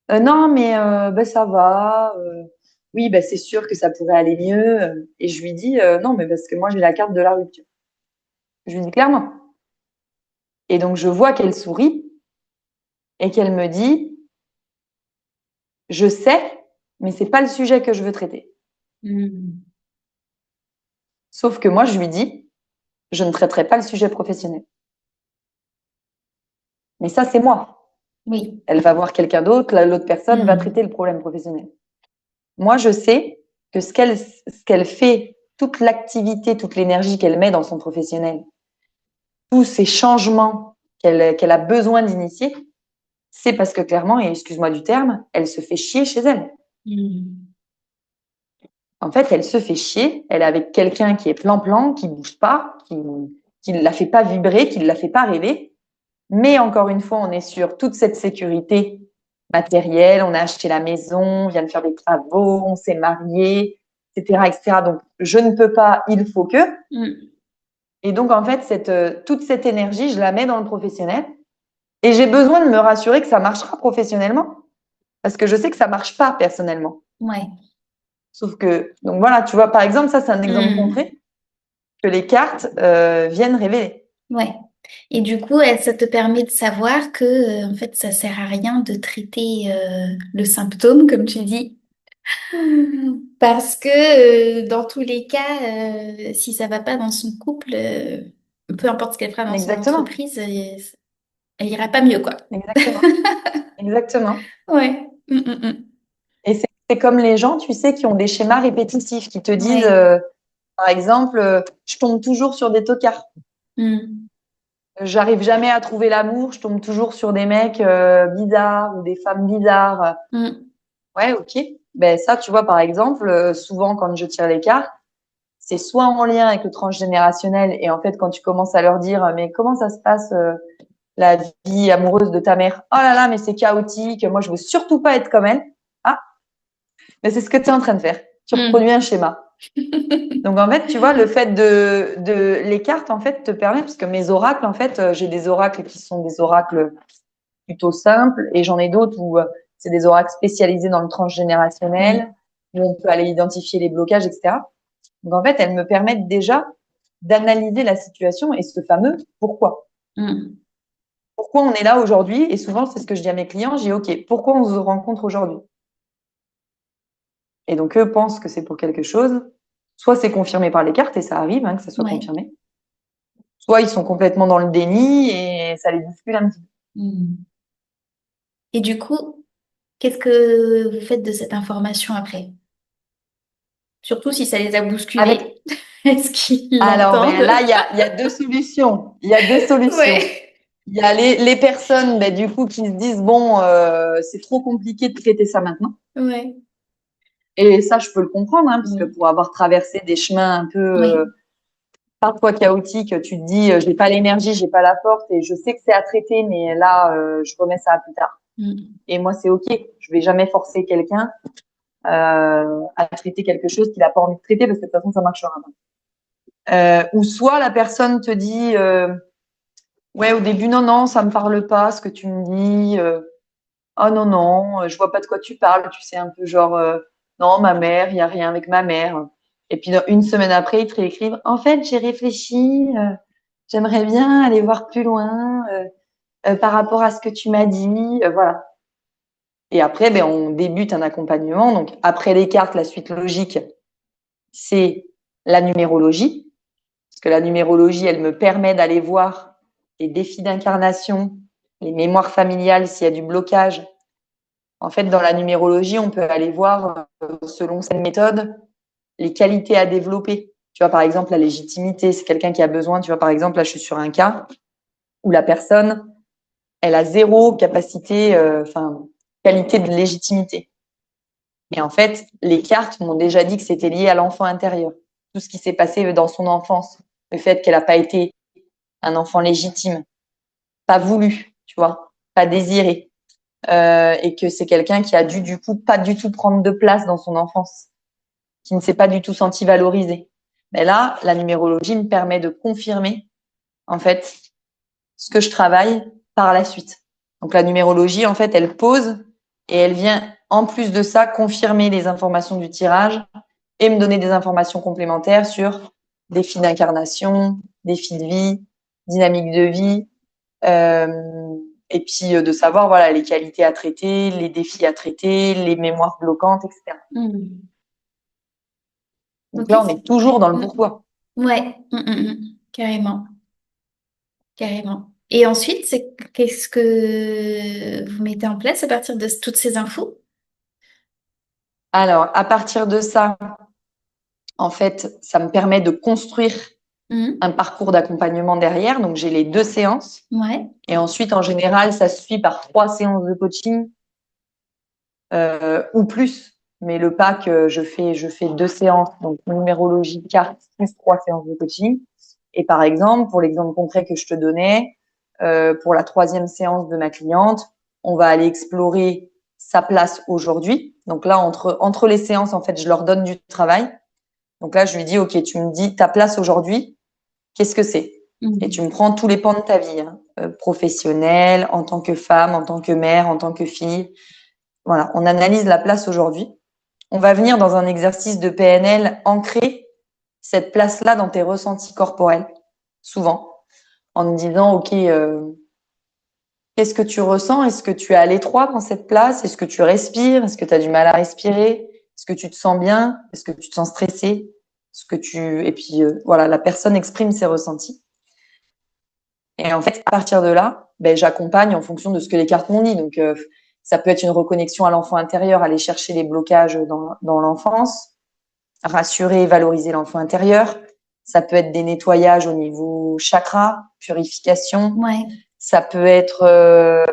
Non, mais ben, ça va. Oui, ben, c'est sûr que ça pourrait aller mieux. Et je lui dis, non, mais parce que moi, j'ai la carte de la rupture. Je lui dis clairement. Et donc, je vois qu'elle sourit et qu'elle me dit, je sais, mais c'est pas le sujet que je veux traiter. Hmm. Sauf que moi, je lui dis, je ne traiterai pas le sujet professionnel. Mais ça, c'est moi. Oui. Elle va voir quelqu'un d'autre, l'autre personne va Hmm. traiter le problème professionnel. Moi, je sais que ce qu'elle fait, toute l'activité, toute l'énergie qu'elle met dans son professionnel, tous ces changements qu'elle a besoin d'initier, c'est parce que clairement, et excuse-moi du terme, elle se fait chier chez elle. Hmm. En fait, elle se fait chier, elle est avec quelqu'un qui est plan-plan, qui bouge pas, qui ne la fait pas vibrer, qui ne la fait pas rêver. Mais encore une fois, on est sur toute cette sécurité matérielle, on a acheté la maison, on vient de faire des travaux, on s'est marié, etc., etc. Donc, je ne peux pas, il faut que. Hmm. Et donc, en fait, toute cette énergie, je la mets dans le professionnel. Et j'ai besoin de me rassurer que ça marchera professionnellement. Parce que je sais que ça marche pas personnellement. Ouais. Sauf que, donc voilà, tu vois, par exemple, ça, c'est un exemple Hmm. concret que les cartes viennent révéler. Ouais. Et du coup, ça te permet de savoir que, en fait, ça sert à rien de traiter le symptôme, comme tu dis, parce que dans tous les cas, si ça va pas dans son couple, peu importe ce qu'elle fera dans son Exactement, entreprise, elle ira pas mieux, quoi. exactement, exactement. Ouais. Et c'est comme les gens, tu sais, qui ont des schémas répétitifs, qui te disent, Ouais. par exemple, je tombe toujours sur des tocards. Mm. J'arrive jamais à trouver l'amour, je tombe toujours sur des mecs bizarres ou des femmes bizarres. Mm. Ouais, ok. Ben ça, tu vois, par exemple, souvent quand je tire les cartes, c'est soit en lien avec le transgénérationnel et en fait, quand tu commences à leur dire, mais comment ça se passe la vie amoureuse de ta mère? Oh là là, mais c'est chaotique. Moi, je veux surtout pas être comme elle. Ah, mais c'est ce que tu es en train de faire. Tu reproduis Mm. un schéma. Donc en fait, tu vois, le fait de les cartes en fait te permet parce que mes oracles en fait, j'ai des oracles qui sont des oracles plutôt simples et j'en ai d'autres où c'est des oracles spécialisés dans le transgénérationnel Oui. où on peut aller identifier les blocages, etc. Donc en fait, elles me permettent déjà d'analyser la situation et ce fameux pourquoi. Mm. Pourquoi on est là aujourd'hui? Et souvent, c'est ce que je dis à mes clients. J'ai OK, pourquoi on se rencontre aujourd'hui? Et donc eux pensent que c'est pour quelque chose. Soit c'est confirmé par les cartes et ça arrive hein, que ça soit Ouais. confirmé. Soit ils sont complètement dans le déni et ça les bouscule un petit peu. Mm. Et du coup, qu'est-ce que vous faites de cette information après? Surtout si ça les a Avec, bousculés. Est-ce qu'ils alors, ben, l'entendent? là, il y a deux solutions. Il y a deux solutions. Ouais. Il y a les personnes, ben, du coup, qui se disent, bon, c'est trop compliqué de traiter ça maintenant. Ouais. Et ça, je peux le comprendre, hein, parce que Mm. pour avoir traversé des chemins un peu Oui. parfois chaotiques, tu te dis, j'ai pas l'énergie, j'ai pas la force, et je sais que c'est à traiter, mais là, je remets ça à plus tard. Mm. Et moi, c'est OK. Je vais jamais forcer quelqu'un à traiter quelque chose qu'il a pas envie de traiter, parce que de toute façon, ça marchera pas. Ou soit la personne te dit, ouais, au début, non, non, ça me parle pas, ce que tu me dis. Oh non, non, je vois pas de quoi tu parles. Tu sais, un peu genre, non, ma mère, il y a rien avec ma mère. Et puis, une semaine après, ils te réécrivent, en fait, j'ai réfléchi, j'aimerais bien aller voir plus loin par rapport à ce que tu m'as dit. Voilà. Et après, ben, on débute un accompagnement. Donc, après les cartes, la suite logique, c'est la numérologie. Parce que la numérologie, elle me permet d'aller voir les défis d'incarnation, les mémoires familiales, s'il y a du blocage. En fait, dans la numérologie, on peut aller voir, selon cette méthode, les qualités à développer. Tu vois, par exemple, la légitimité, c'est quelqu'un qui a besoin, tu vois, par exemple, là, je suis sur un cas où la personne, elle a zéro capacité, qualité de légitimité. Et en fait, les cartes m'ont déjà dit que c'était lié à l'enfant intérieur. Tout ce qui s'est passé dans son enfance. Le fait qu'elle n'a pas été un enfant légitime, pas voulu, tu vois, pas désiré. Et que c'est quelqu'un qui a dû, du coup, pas du tout prendre de place dans son enfance, qui ne s'est pas du tout senti valorisé. Mais là, la numérologie me permet de confirmer, en fait, ce que je travaille par la suite. Donc la numérologie, en fait, elle pose et elle vient, en plus de ça, confirmer les informations du tirage et me donner des informations complémentaires sur défis d'incarnation, défis de vie, dynamique de vie, et puis de savoir voilà les qualités à traiter, les défis à traiter, les mémoires bloquantes, etc. Mm. Donc Ok, là, on c'est est toujours complet. dans le Mm. pourquoi. Ouais. Carrément. Carrément. Et ensuite, qu'est-ce que vous mettez en place à partir de toutes ces infos? Alors, à partir de ça, en fait, ça me permet de construire Mm. un parcours d'accompagnement derrière. Donc, j'ai les deux séances. Ouais. Et ensuite, en général, ça se suit par 3 séances de coaching ou plus. Mais le pack, je fais 2 séances, donc numérologie, carte, plus 3 séances de coaching. Et par exemple, pour l'exemple concret que je te donnais, pour la 3e séance de ma cliente, on va aller explorer sa place aujourd'hui. Donc là, entre les séances, en fait, je leur donne du travail. Donc là, je lui dis, OK, tu me dis ta place aujourd'hui, qu'est-ce que c'est? Et tu Mm. me prends tous les pans de ta vie, hein, professionnelle, en tant que femme, en tant que mère, en tant que fille. Voilà, on analyse la place aujourd'hui. On va venir dans un exercice de PNL ancrer cette place-là dans tes ressentis corporels, souvent, en te disant, OK, qu'est-ce que tu ressens? Est-ce que tu es à l'étroit dans cette place? Est-ce que tu respires? Est-ce que tu as du mal à respirer? Est-ce que tu te sens bien? Est-ce que tu te sens stressé? Et puis, voilà, la personne exprime ses ressentis. Et en fait, à partir de là, j'accompagne en fonction de ce que les cartes m'ont dit. Donc, ça peut être une reconnexion à l'enfant intérieur, aller chercher les blocages dans l'enfance, rassurer et valoriser l'enfant intérieur. Ça peut être des nettoyages au niveau chakra, purification. Ouais. Ça peut être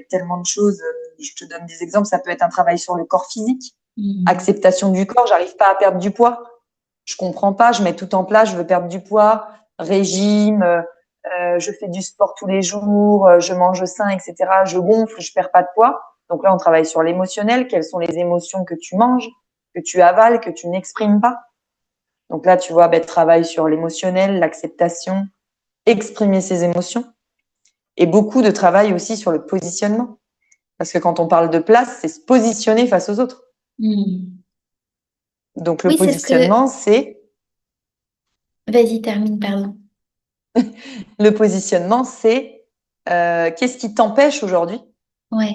tellement de choses. Je te donne des exemples. Ça peut être un travail sur le corps physique, acceptation du corps. J'arrive pas à perdre du poids. Je comprends pas. Je mets tout en place. Je veux perdre du poids, régime. Je fais du sport tous les jours. Je mange sain, etc. Je gonfle. Je perds pas de poids. Donc là, on travaille sur l'émotionnel. Quelles sont les émotions que tu manges, que tu avales, que tu n'exprimes pas? Donc là, tu vois, travail sur l'émotionnel, l'acceptation, exprimer ses émotions. Et beaucoup de travail aussi sur le positionnement. Parce que quand on parle de place, c'est se positionner face aux autres. Donc le Oui, c'est ce que... positionnement, c'est... Vas-y, termine, pardon. Le positionnement, c'est qu'est-ce qui t'empêche aujourd'hui Ouais.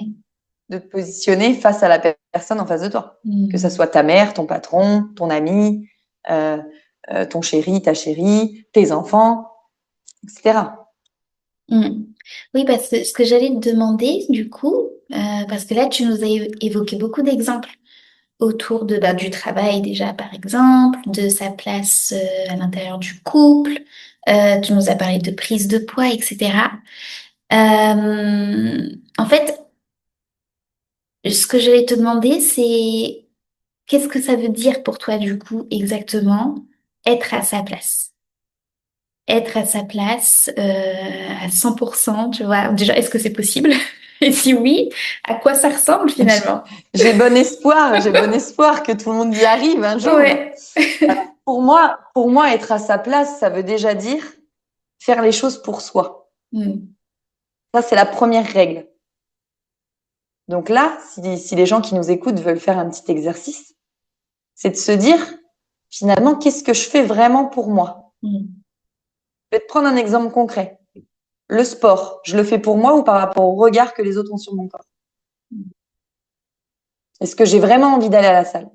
de te positionner face à la personne en face de toi. Que ça soit ta mère, ton patron, ton ami, ton chéri, ta chérie, tes enfants, etc. Oui, parce que ce que j'allais te demander, du coup, parce que là, tu nous as évoqué beaucoup d'exemples autour de, bah, du travail déjà, par exemple, de sa place à l'intérieur du couple. Tu nous as parlé de prise de poids, etc. En fait, ce que j'allais te demander, c'est qu'est-ce que ça veut dire pour toi, du coup, exactement, être à sa place? Être à sa place à 100%, tu vois. Déjà, est-ce que c'est possible? Et si oui, à quoi ça ressemble finalement? J'ai bon espoir que tout le monde y arrive un jour. Ouais. Pour moi, être à sa place, ça veut déjà dire faire les choses pour soi. Ça, c'est la première règle. Donc là, si les gens qui nous écoutent veulent faire un petit exercice, c'est de se dire, finalement, qu'est-ce que je fais vraiment pour moi? Je vais te prendre un exemple concret. Le sport, je le fais pour moi ou par rapport au regard que les autres ont sur mon corps? Est-ce que j'ai vraiment envie d'aller à la salle?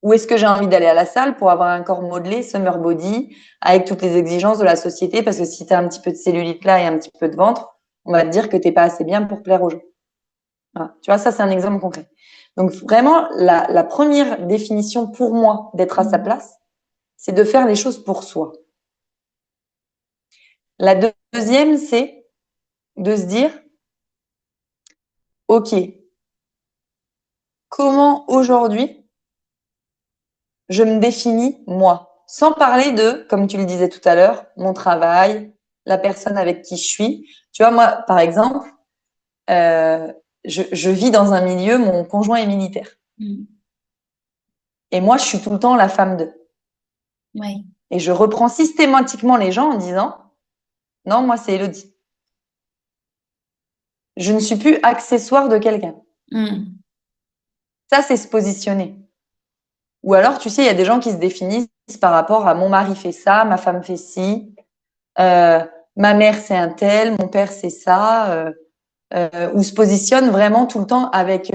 Ou est-ce que j'ai envie d'aller à la salle pour avoir un corps modelé, summer body, avec toutes les exigences de la société? Parce que si tu as un petit peu de cellulite là et un petit peu de ventre, on va te dire que t'es pas assez bien pour plaire aux gens. Voilà. Tu vois, ça, c'est un exemple concret. Donc, vraiment, la première définition pour moi d'être à sa place, c'est de faire les choses pour soi. La deuxième, c'est de se dire, OK, comment aujourd'hui je me définis moi? Sans parler de, comme tu le disais tout à l'heure, mon travail, la personne avec qui je suis. Tu vois, moi, par exemple, je vis dans un milieu, mon conjoint est militaire. Et moi, je suis tout le temps la femme d'eux. Ouais. Et je reprends systématiquement les gens en disant, non, moi, c'est Elodie. Je ne suis plus accessoire de quelqu'un. Ça, c'est se positionner. Ou alors, tu sais, il y a des gens qui se définissent par rapport à mon mari fait ça, ma femme fait ci, ma mère c'est un tel, mon père c'est ça, ou se positionnent vraiment tout le temps avec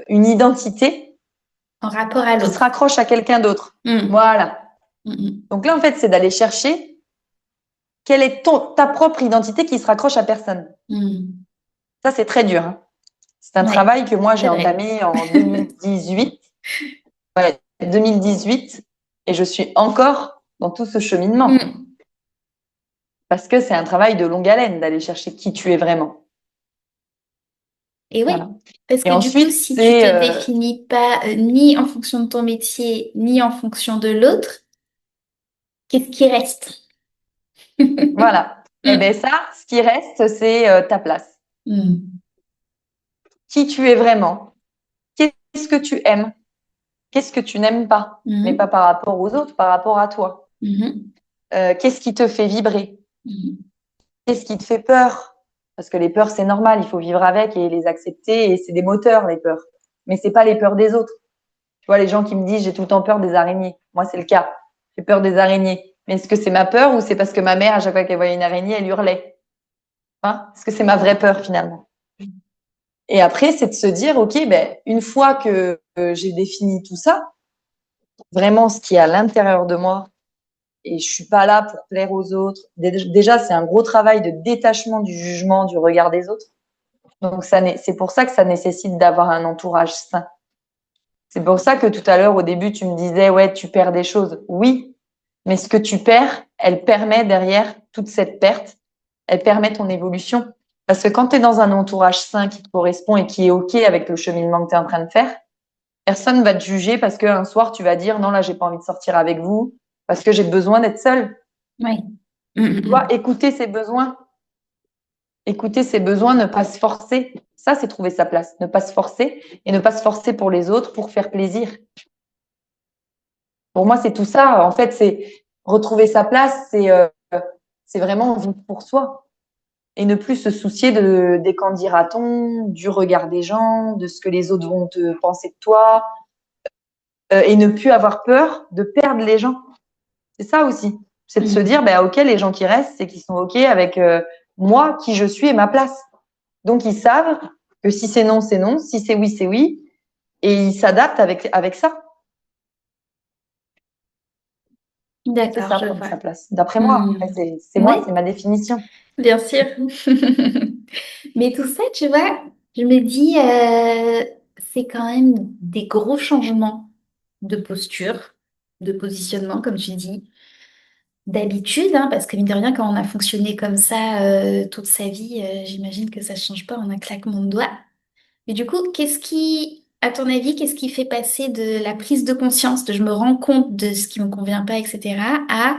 une identité En rapport à qui se l'autre. raccroche à quelqu'un d'autre. Voilà. Donc là, en fait, c'est d'aller chercher quelle est ta propre identité qui se raccroche à personne. Ça, c'est très dur. Hein. C'est un travail que moi, j'ai C'est vrai. entamé en 2018. Ouais, 2018. Et je suis encore dans tout ce cheminement. Parce que c'est un travail de longue haleine d'aller chercher qui tu es vraiment. Et oui, Voilà. parce Et que du coup, ensuite, si tu te c'est... définis pas ni en fonction de ton métier, ni en fonction de l'autre, qu'est-ce qui reste? voilà. Et bien ça, ce qui reste, c'est ta place. Qui tu es vraiment. Qu'est-ce que tu aimes? Qu'est-ce que tu n'aimes pas? Mais pas par rapport aux autres, par rapport à toi. Qu'est-ce qui te fait vibrer? Qu'est-ce qui te fait peur? Parce que les peurs, c'est normal, il faut vivre avec et les accepter. Et c'est des moteurs, les peurs. Mais c'est pas les peurs des autres. Tu vois, les gens qui me disent, j'ai tout le temps peur des araignées. Moi, c'est le cas. J'ai peur des araignées. Mais est-ce que c'est ma peur ou c'est parce que ma mère, à chaque fois qu'elle voyait une araignée, elle hurlait? Hein? Est-ce que c'est ma vraie peur finalement? Et après, c'est de se dire, OK, ben, une fois que j'ai défini tout ça, vraiment ce qui est à l'intérieur de moi, et je suis pas là pour plaire aux autres. Déjà, c'est un gros travail de détachement du jugement, du regard des autres. Donc, c'est pour ça que ça nécessite d'avoir un entourage sain. C'est pour ça que tout à l'heure, au début, tu me disais, ouais, tu perds des choses. Oui, mais ce que tu perds, elle permet derrière toute cette perte, elle permet ton évolution. Parce que quand tu es dans un entourage sain qui te correspond et qui est OK avec le cheminement que tu es en train de faire, personne va te juger parce qu'un soir, tu vas dire, non, là, j'ai pas envie de sortir avec vous parce que j'ai besoin d'être seule. Oui. Tu vois, écouter ses besoins. Écouter ses besoins, ne pas se forcer. Ça, c'est trouver sa place. Ne pas se forcer et ne pas se forcer pour les autres, pour faire plaisir. Pour moi, c'est tout ça. En fait, c'est retrouver sa place, c'est vraiment vivre pour soi et ne plus se soucier des qu'en dira-t-on, du regard des gens, de ce que les autres vont te penser de toi, et ne plus avoir peur de perdre les gens. C'est ça aussi. C'est de se dire, bah, OK, les gens qui restent, c'est qu'ils sont OK avec moi, qui je suis et ma place. Donc, ils savent que si c'est non, c'est non, si c'est oui, c'est oui, et ils s'adaptent avec ça. C'est D'accord, ça, je prendre vois. sa place. D'après moi, Hmm. après, c'est Oui, moi, c'est ma définition. bien sûr. Mais tout ça, tu vois, je me dis, c'est quand même des gros changements de posture, de positionnement, comme tu dis, d'habitude, hein, parce que mine de rien, quand on a fonctionné comme ça toute sa vie, j'imagine que ça change pas en un claquement de doigts. Mais du coup, à ton avis, qu'est-ce qui fait passer de la prise de conscience, de je me rends compte de ce qui me convient pas, etc., à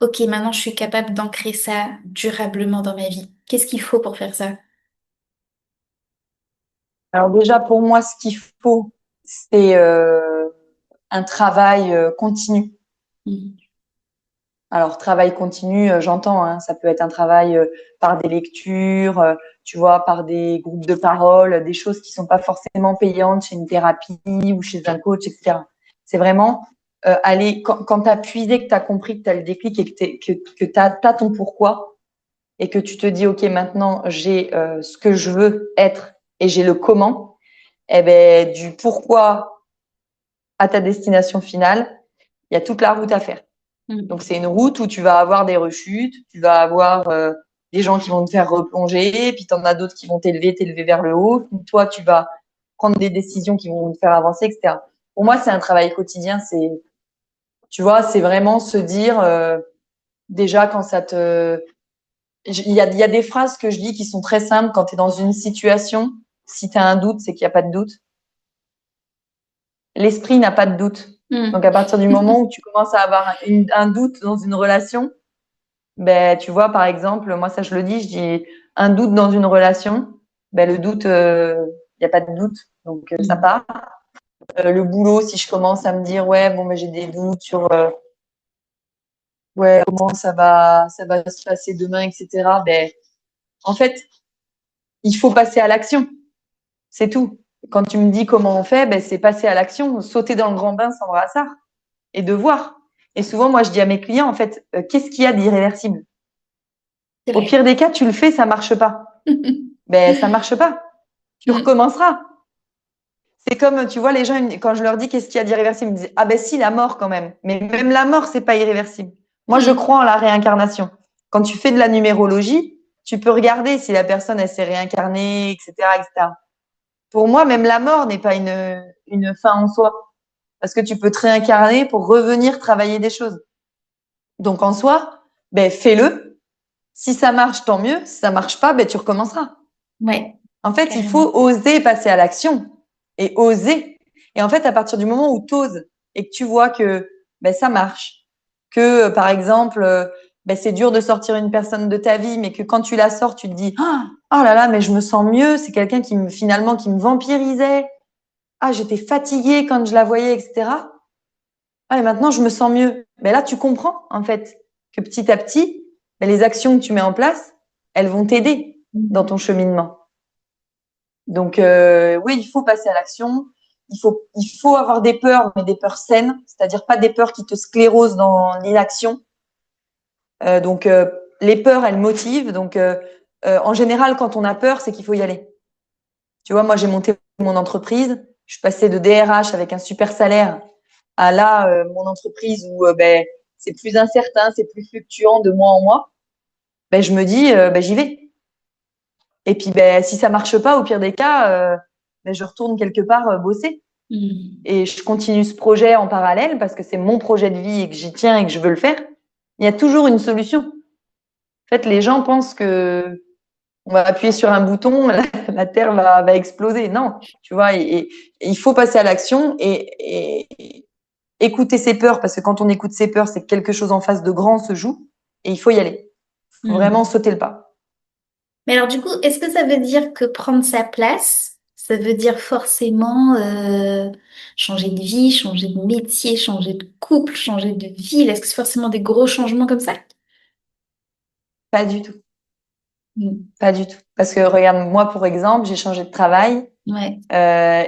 OK, maintenant je suis capable d'ancrer ça durablement dans ma vie. Qu'est-ce qu'il faut pour faire ça? Alors déjà, pour moi, ce qu'il faut, c'est un travail continu. Mhm. Alors, travail continu, j'entends, hein, ça peut être un travail par des lectures, tu vois, par des groupes de parole, des choses qui sont pas forcément payantes chez une thérapie ou chez un coach, etc. C'est vraiment aller, quand tu as puisé, que tu as compris, que tu as le déclic et que tu as ton pourquoi et que tu te dis, OK, maintenant, j'ai ce que je veux être et j'ai le comment, eh ben, du pourquoi à ta destination finale, il y a toute la route à faire. Mhm. Donc, c'est une route où tu vas avoir des rechutes, tu vas avoir des gens qui vont te faire replonger, puis tu en as d'autres qui vont t'élever vers le haut. Puis toi, tu vas prendre des décisions qui vont te faire avancer, etc. Pour moi, c'est un travail quotidien. Tu vois, c'est vraiment se dire, déjà, quand ça te. Il y a des phrases que je dis qui sont très simples quand tu es dans une situation. Si tu as un doute, c'est qu'il n'y a pas de doute. L'esprit n'a pas de doute. Donc, Mhm. à partir du moment où tu commences à avoir un doute dans une relation, ben, tu vois, par exemple, moi, ça, je le dis, je dis un doute dans une relation, ben, le doute, il n'y a pas de doute, donc ça Mhm. part. Le boulot, si je commence à me dire, ouais, bon, mais j'ai des doutes sur, ouais, comment ça va se passer demain, etc. Ben, en fait, il faut passer à l'action, c'est tout. Quand tu me dis comment on fait, ben, c'est passer à l'action, sauter dans le grand bain sans brassard et de voir. Et souvent, moi, je dis à mes clients, en fait, qu'est-ce qu'il y a d'irréversible? C'est Au vrai. pire des cas, tu le fais, ça marche pas. Ben, ça marche pas. Tu Mhm. recommenceras. C'est comme, tu vois, les gens, quand je leur dis qu'est-ce qu'il y a d'irréversible, ils me disent, ah ben si, la mort quand même. Mais même la mort, c'est pas irréversible. Moi, je Mhm. crois en la réincarnation. Quand tu fais de la numérologie, tu peux regarder si la personne, elle s'est réincarnée, etc., etc. Pour moi, même la mort n'est pas une fin en soi. Parce que tu peux te réincarner pour revenir travailler des choses. Donc, en soi, ben, fais-le. Si ça marche, tant mieux. Si ça marche pas, ben, tu recommenceras. Ouais, En fait, il carrément. faut oser passer à l'action et oser. Et en fait, à partir du moment où tu oses et que tu vois que ben, ça marche, que par exemple, ben, c'est dur de sortir une personne de ta vie, mais que quand tu la sors, tu te dis ah oh là là, mais je me sens mieux. C'est quelqu'un qui me finalement qui me vampirisait. Ah, j'étais fatiguée quand je la voyais, etc. Ah, et maintenant je me sens mieux. Mais là, tu comprends en fait que petit à petit, ben, les actions que tu mets en place, elles vont t'aider dans Mhm. ton cheminement. Donc, oui, il faut passer à l'action. il faut avoir des peurs, mais des peurs saines, c'est-à-dire pas des peurs qui te sclérosent dans l'inaction. Donc, les peurs, elles motivent. Donc, en général, quand on a peur, c'est qu'il faut y aller. Tu vois, moi, j'ai monté mon entreprise. Je suis passée de DRH avec un super salaire à là, mon entreprise où ben, c'est plus incertain, c'est plus fluctuant de mois en mois. Ben, je me dis, ben, j'y vais. Et puis, ben, si ça marche pas, au pire des cas, ben, je retourne quelque part bosser. Mm. Et je continue ce projet en parallèle parce que c'est mon projet de vie et que j'y tiens et que je veux le faire. Il y a toujours une solution. En fait, les gens pensent que on va appuyer sur un bouton, la Terre va exploser. Non, tu vois, et il faut passer à l'action et écouter ses peurs parce que quand on écoute ses peurs, c'est que quelque chose en face de grand se joue et il faut y aller. Il faut vraiment Mm. sauter le pas. Mais alors du coup, est-ce que ça veut dire que prendre sa place, ça veut dire forcément changer de vie, changer de métier, changer de couple, changer de ville? Est-ce que c'est forcément des gros changements comme ça? Pas du tout. Mm. Pas du tout. Parce que regarde, moi, pour exemple, j'ai changé de travail Ouais.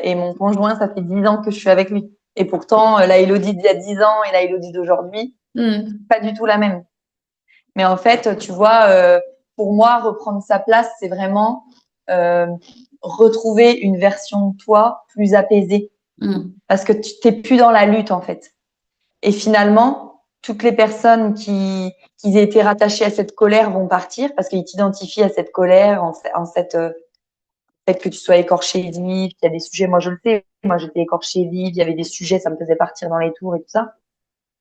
et mon conjoint, ça fait 10 ans que je suis avec lui. Et pourtant, la Élodie d'il y a 10 ans et la Élodie d'aujourd'hui, Mm. pas du tout la même. Mais en fait, tu vois, pour moi, reprendre sa place, c'est vraiment euh, retrouver une version de toi plus apaisée. Mm. Parce que tu t'es plus dans la lutte, en fait. Et finalement, toutes les personnes qui aient été rattachées à cette colère vont partir parce qu'ils t'identifient à cette colère, en cette fait que tu sois écorché vive, qu'il y a des sujets, moi je le sais, moi j'étais écorché vive, il y avait des sujets, ça me faisait partir dans les tours et tout ça.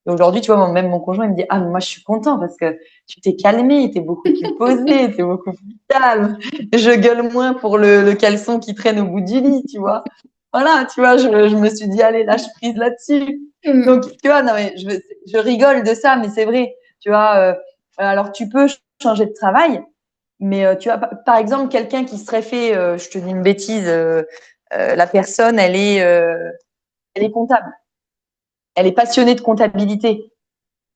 Et aujourd'hui, tu vois, même mon conjoint, il me dit, ah, mais moi, je suis content parce que tu t'es calmé, t'es beaucoup plus posé, t'es beaucoup plus calme. Je gueule moins pour le caleçon qui traîne au bout du lit, tu vois. Voilà, tu vois, je me suis dit, allez, lâche prise là-dessus. Donc, Mm. tu vois, non, mais je rigole de ça, mais c'est vrai. Tu vois, alors tu peux changer de travail, mais tu vois, par exemple, quelqu'un qui serait fait, je te dis une bêtise, la personne, elle est comptable. Elle est passionnée de comptabilité.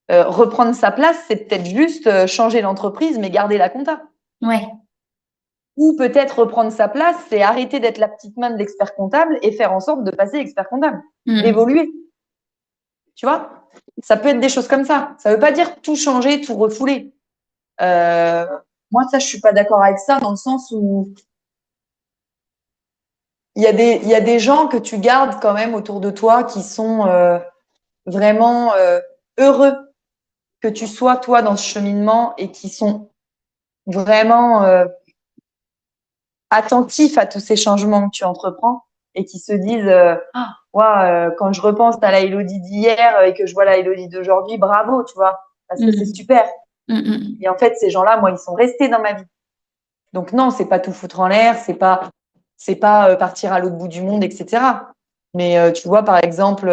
Reprendre sa place, c'est peut-être juste changer l'entreprise, mais garder la compta. Ouais. Ou peut-être reprendre sa place, c'est arrêter d'être la petite main de l'expert comptable et faire en sorte de passer expert comptable, Mm. d'évoluer. Tu vois, ça peut être des choses comme ça. Ça ne veut pas dire tout changer, tout refouler. Euh, Moi, ça, je suis pas d'accord avec ça dans le sens où il y a des gens que tu gardes quand même autour de toi qui sont vraiment heureux que tu sois toi dans ce cheminement et qui sont vraiment attentifs à tous ces changements que tu entreprends et qui se disent ah, ouais, quand je repense à la Elodie d'hier et que je vois la Elodie d'aujourd'hui, bravo, tu vois, parce que c'est Mm. super. Mm. Mm. Et en fait, ces gens-là, moi, ils sont restés dans ma vie. Donc non, c'est pas tout foutre en l'air, c'est pas partir à l'autre bout du monde, etc. Mais tu vois, par exemple,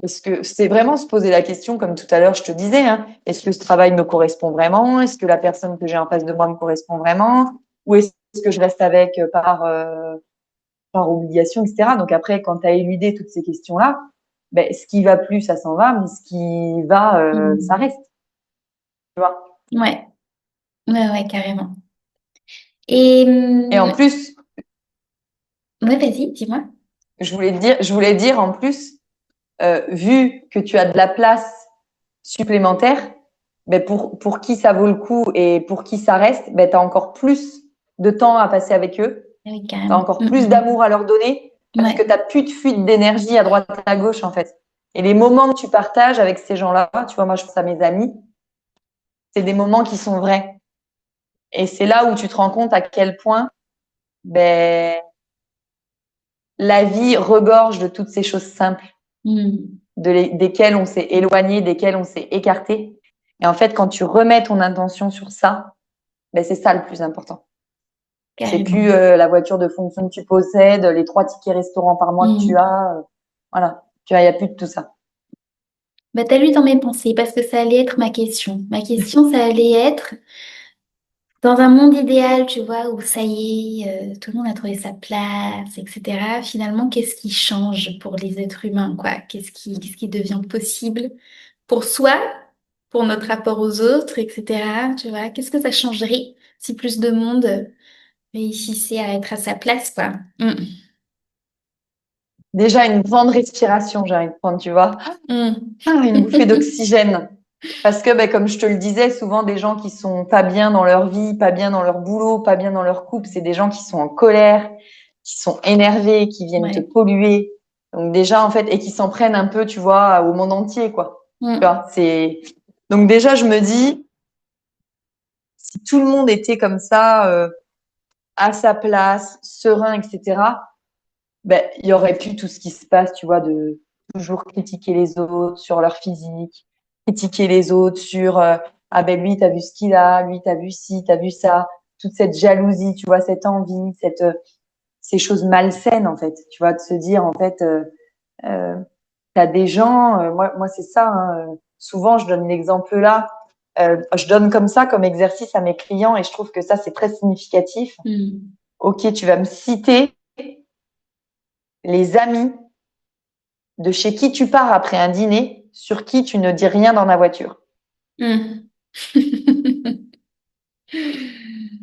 est-ce que c'est vraiment se poser la question, comme tout à l'heure, je te disais, hein, est-ce que ce travail me correspond vraiment? Est-ce que la personne que j'ai en face de moi me correspond vraiment? Ou est-ce que je reste avec par obligation, etc. Donc après, quand tu as éludé toutes ces questions-là, ben, ce qui va plus, ça s'en va, mais ce qui va, ça Mm. reste. Tu vois. Ouais. Ouais, ouais, carrément. Et Et en plus, ouais, vas-y, dis-moi. je voulais dire en plus, vu que tu as de la place supplémentaire, ben pour qui ça vaut le coup et pour qui ça reste, ben tu as encore plus de temps à passer avec eux, Ah oui, tu as carrément. encore plus Mm. d'amour à leur donner parce que Ouais. tu n'as plus de fuite d'énergie à droite à gauche en fait. Et les moments que tu partages avec ces gens-là, tu vois, moi je pense à mes amis, c'est des moments qui sont vrais. Et c'est là où tu te rends compte à quel point ben, la vie regorge de toutes ces choses simples, Mm. desquelles on s'est éloigné, desquelles on s'est écarté. Et en fait, quand tu remets ton intention sur ça, ben, c'est ça le plus important. C'est Carrément. plus la voiture de fonction que tu possèdes, les 3 tickets restaurants par mois que tu Mm. as. Voilà, tu vois, il n'y a plus de tout ça. Bah, t'as lu dans mes pensées parce que ça allait être ma question. Ma question, ça allait être dans un monde idéal, tu vois, où ça y est, tout le monde a trouvé sa place, etc. Finalement, qu'est-ce qui change pour les êtres humains, quoi? Qu'est-ce qui devient possible pour soi, pour notre rapport aux autres, etc. Tu vois, qu'est-ce que ça changerait si plus de monde réussissait à être à sa place, quoi? Mm. Déjà, une grande respiration, j'ai envie de prendre, tu vois. Mm. Une bouffée d'oxygène. Parce que, ben, comme je te le disais, souvent des gens qui sont pas bien dans leur vie, pas bien dans leur boulot, pas bien dans leur couple, c'est des gens qui sont en colère, qui sont énervés, qui viennent te Ouais. polluer. Donc déjà, en fait, et qui s'en prennent un peu, tu vois, au monde entier, quoi. Tu Mm. vois, c'est... Donc déjà, je me dis, si tout le monde était comme ça, à sa place, serein, etc., ben, il y aurait plus tout ce qui se passe, tu vois, de toujours critiquer les autres sur leur physique, critiquer les autres sur ah ben lui t'as vu ce qu'il a, lui t'as vu ci, t'as vu ça, toute cette jalousie, tu vois, cette envie, ces choses malsaines en fait, tu vois, de se dire en fait euh, t'as des gens, moi c'est ça, hein, souvent je donne l'exemple là, je donne comme ça comme exercice à mes clients et je trouve que ça c'est très significatif. Mm. Ok, tu vas me citer les amis de chez qui tu pars après un dîner, sur qui tu ne dis rien dans la voiture. Mm.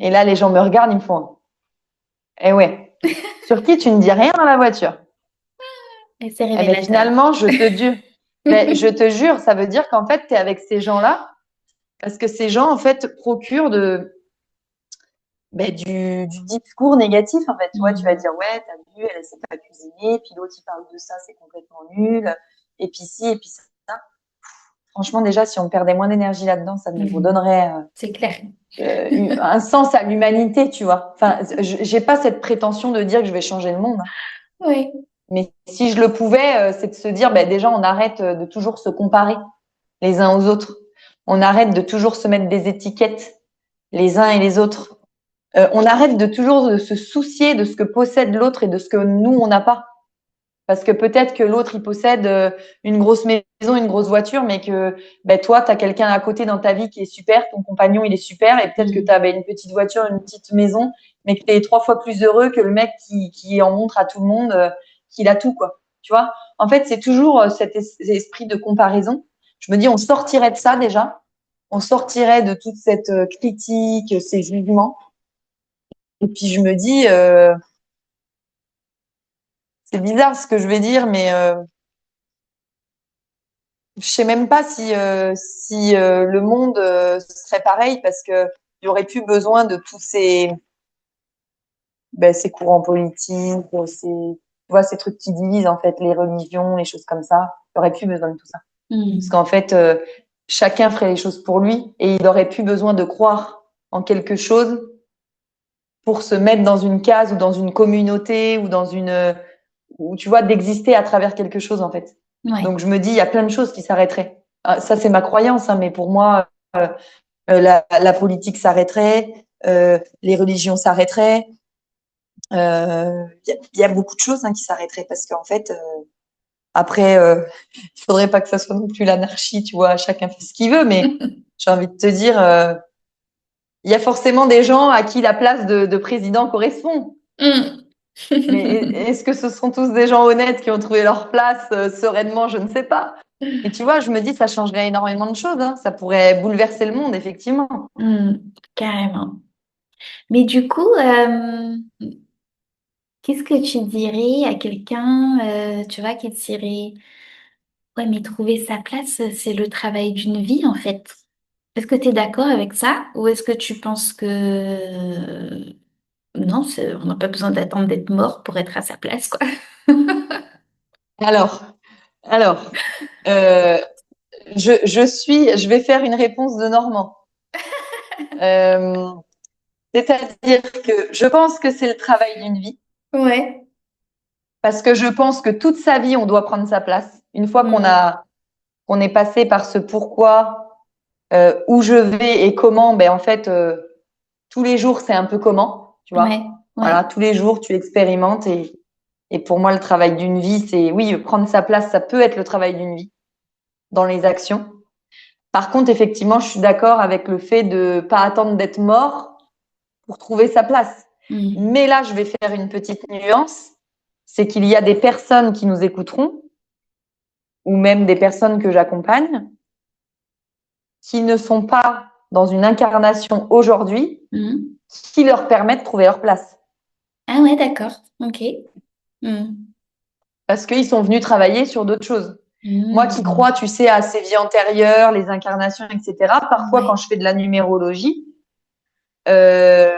Et là, les gens me regardent, ils me font, eh ouais, sur qui tu ne dis rien dans la voiture. Et c'est Eh ben révélateur. finalement, je te jure, ça veut dire qu'en fait, tu es avec ces gens-là, parce que ces gens, en fait, procurent du discours négatif, en fait. Tu vois, tu vas Mm. dire, ouais, t'as vu, elle sait pas cuisiner, puis l'autre, il parle de ça, c'est complètement nul, et puis ci, et puis ça. Franchement, déjà, si on perdait moins d'énergie là-dedans, ça nous Mm. redonnerait C'est clair. un sens à l'humanité, tu vois. Enfin, j'ai pas cette prétention de dire que je vais changer le monde, hein. Oui. Mais si je le pouvais, c'est de se dire, ben, déjà, on arrête de toujours se comparer les uns aux autres. On arrête de toujours se mettre des étiquettes les uns et les autres. On arrête de toujours de se soucier de ce que possède l'autre et de ce que nous, on n'a pas. Parce que peut-être que l'autre, il possède une grosse maison, une grosse voiture, mais que ben, toi, tu as quelqu'un à côté dans ta vie qui est super, ton compagnon, il est super, et peut-être que tu Mm. as ben, une petite voiture, une petite maison, mais que tu es 3 fois plus heureux que le mec qui en montre à tout le monde qu'il a tout, quoi. Tu vois. En fait, c'est toujours cet esprit de comparaison. Je me dis, on sortirait de ça déjà, on sortirait de toute cette critique, ces jugements. Et puis je me dis, c'est bizarre ce que je vais dire, mais je sais même pas si le monde serait pareil parce que il y aurait plus besoin de tous ces courants politiques, tu vois, ces trucs qui divisent en fait les religions, les choses comme ça. Il y aurait plus besoin de tout ça parce Mm. qu'en fait chacun ferait les choses pour lui et il aurait plus besoin de croire en quelque chose pour se mettre dans une case ou dans une communauté ou dans une ou tu vois d'exister à travers quelque chose en fait. Ouais. Donc je me dis il y a plein de choses qui s'arrêteraient. Ah, ça c'est ma croyance, hein, mais pour moi la politique s'arrêterait, les religions s'arrêteraient. Il y a beaucoup de choses qui s'arrêteraient parce qu'en fait, après, il faudrait pas que ça soit non plus l'anarchie, tu vois, chacun fait ce qu'il veut, mais j'ai envie de te dire, il y a forcément des gens à qui la place de président correspond. Mm. Mais est-ce que ce sont tous des gens honnêtes qui ont trouvé leur place sereinement? Je ne sais pas. Et tu vois, je me dis, ça changerait énormément de choses, hein. Ça pourrait bouleverser le monde, effectivement. Mm. Carrément. Mais du coup, qu'est-ce que tu dirais à quelqu'un, tu vois, qui dirait, ouais, mais trouver sa place, c'est le travail d'une vie, en fait. Est-ce que tu es d'accord avec ça? Ou est-ce que tu penses que non, on n'a pas besoin d'attendre d'être mort pour être à sa place, quoi? Alors, alors, euh, je vais faire une réponse de Normand. Euh, C'est-à-dire que je pense que c'est le travail d'une vie, Ouais. parce que je pense que toute sa vie, on doit prendre sa place. Une fois Mm. qu'on est passé par ce pourquoi, où je vais et comment, ben en fait, tous les jours, c'est un peu comment, tu Ouais, vois. Voilà, ouais. tous les jours, tu expérimentes et pour moi, le travail d'une vie, c'est oui, prendre sa place, ça peut être le travail d'une vie dans les actions. Par contre, effectivement, je suis d'accord avec le fait de pas attendre d'être mort pour trouver sa place. Mm. Mais là, je vais faire une petite nuance, c'est qu'il y a des personnes qui nous écouteront, ou même des personnes que j'accompagne, qui ne sont pas dans une incarnation aujourd'hui Mm. qui leur permet de trouver leur place. Ah ouais, d'accord. Ok. Mm. parce qu'ils sont venus travailler sur d'autres choses. Moi qui Hmm. crois, tu sais, à ces vies antérieures, les incarnations, etc., parfois quand Ouais, je fais de la numérologie, euh,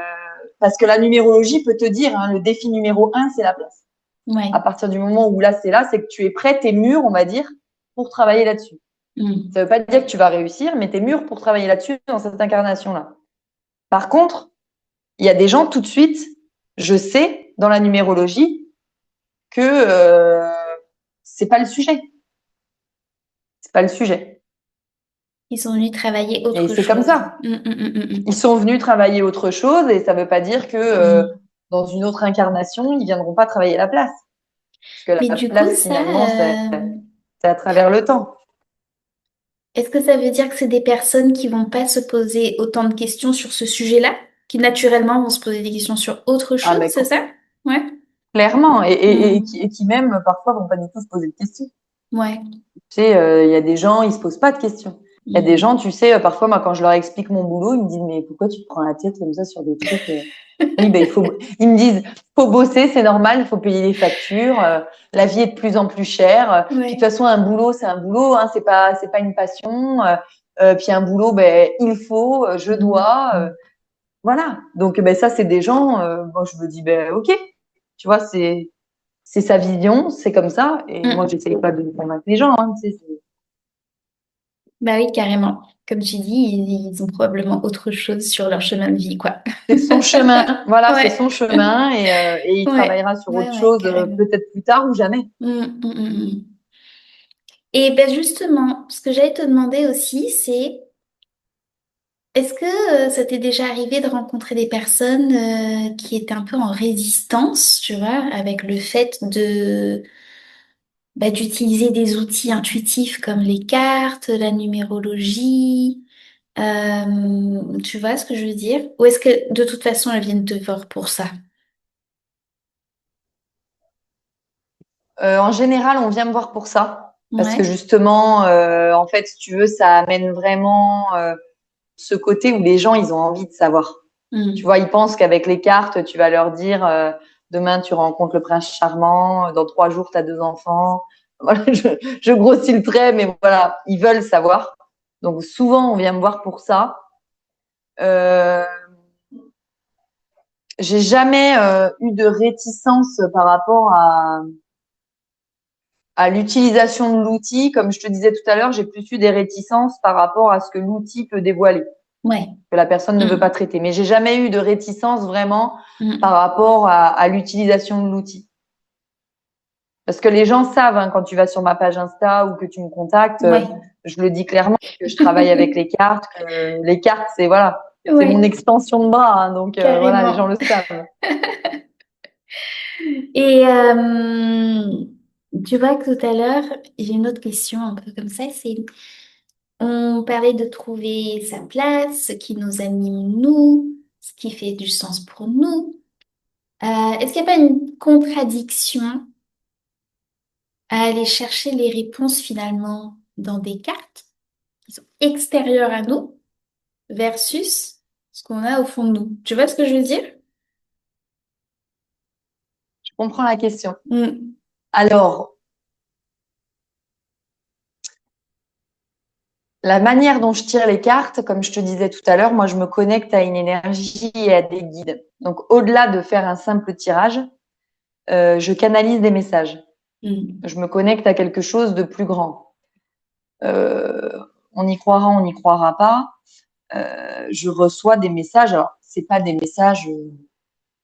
parce que la numérologie peut te dire, hein, le défi numéro un, c'est la place. ouais. À partir du moment où là, c'est que tu es prêt, t'es mûr, on va dire, pour travailler là-dessus. Hmm. Ça veut pas dire que tu vas réussir, mais t'es mûr pour travailler là-dessus dans cette incarnation-là. Par contre, il y a des gens tout de suite, je sais, dans la numérologie, que c'est pas le sujet. C'est pas le sujet. Ils sont venus travailler Et autre c'est comme chose. ça. Ils sont venus travailler autre chose et ça veut pas dire que Hmm. dans une autre incarnation, ils viendront pas travailler la place. Parce que Mais la du coup, place, ça, finalement, c'est à travers le temps. est-ce que ça veut dire que c'est des personnes qui vont pas se poser autant de questions sur ce sujet-là, qui naturellement vont se poser des questions sur autre Ah, chose, mais c'est ça? Ouais. clairement. Hmm. Et qui même, parfois, vont pas du tout se poser de questions. Ouais. Tu sais, il y a des gens, ils se posent pas de questions. Il y a des Hmm. gens, tu sais, parfois, moi, quand je leur explique mon boulot, ils me disent, mais pourquoi tu te prends la tête comme ça sur des trucs Oui, ben, ils me disent, faut bosser, c'est normal, il faut payer les factures, la vie est de plus en plus chère. Puis de toute Ouais. façon, un boulot, c'est un boulot, hein, c'est pas une passion. Puis un boulot, ben, il faut, je dois. Voilà. Donc, ben, ça, c'est des gens, moi, je me dis, ben, ok, tu vois, c'est sa vision, c'est comme ça. Et moi, Hmm. j'essaye pas de convaincre les gens, hein, tu sais, Bah oui, carrément. Comme tu dis, ils ont probablement autre chose sur leur chemin de vie, quoi. c'est son chemin. Voilà, c'est son Ouais. chemin et il Ouais. travaillera sur Ouais, autre ouais, chose, carrément. peut-être plus tard ou jamais. Et ben justement, ce que j'allais te demander aussi, c'est est-ce que ça t'est déjà arrivé de rencontrer des personnes qui étaient un peu en résistance, tu vois, avec le fait de d'utiliser des outils intuitifs comme les cartes, la numérologie, tu vois ce que je veux dire? Ou est-ce que de toute façon elles viennent te voir pour ça? En général, on vient me voir pour ça, parce que Ouais. justement, en fait, si tu veux, ça amène vraiment ce côté où les gens, ils ont envie de savoir. Tu Hmm. vois, ils pensent qu'avec les cartes, tu vas leur dire, demain, tu rencontres le prince charmant, dans 3 jours, tu as 2 enfants. Voilà, je grossis le trait, mais voilà, ils veulent savoir. Donc souvent, on vient me voir pour ça. Euh, j'ai jamais eu de réticence par rapport à l'utilisation de l'outil. Comme je te disais tout à l'heure, j'ai plus eu des réticences par rapport à ce que l'outil peut dévoiler, Ouais. que la personne ne veut pas Hmm. traiter. Mais j'ai jamais eu de réticence vraiment par Hmm. rapport à l'utilisation de l'outil. Parce que les gens savent, hein, quand tu vas sur ma page Insta ou que tu me contactes, Ouais. je le dis clairement que je travaille avec les cartes, que les cartes, c'est voilà, c'est mon Ouais, extension de bras, hein, donc voilà, les gens carrément. le savent. Et tu vois que tout à l'heure, j'ai une autre question un peu comme ça, c'est on parlait de trouver sa place, ce qui nous anime nous, ce qui fait du sens pour nous. Est-ce qu'il n'y a pas une contradiction à aller chercher les réponses finalement dans des cartes qui sont extérieures à nous versus ce qu'on a au fond de nous? Tu vois ce que je veux dire? Je comprends la question. Mm. Alors, la manière dont je tire les cartes, comme je te disais tout à l'heure, moi, je me connecte à une énergie et à des guides. Donc, au-delà de faire un simple tirage, je canalise des messages. Mm. Je me connecte à quelque chose de plus grand. On y croira, on n'y croira pas. Je reçois des messages. Alors, c'est pas des messages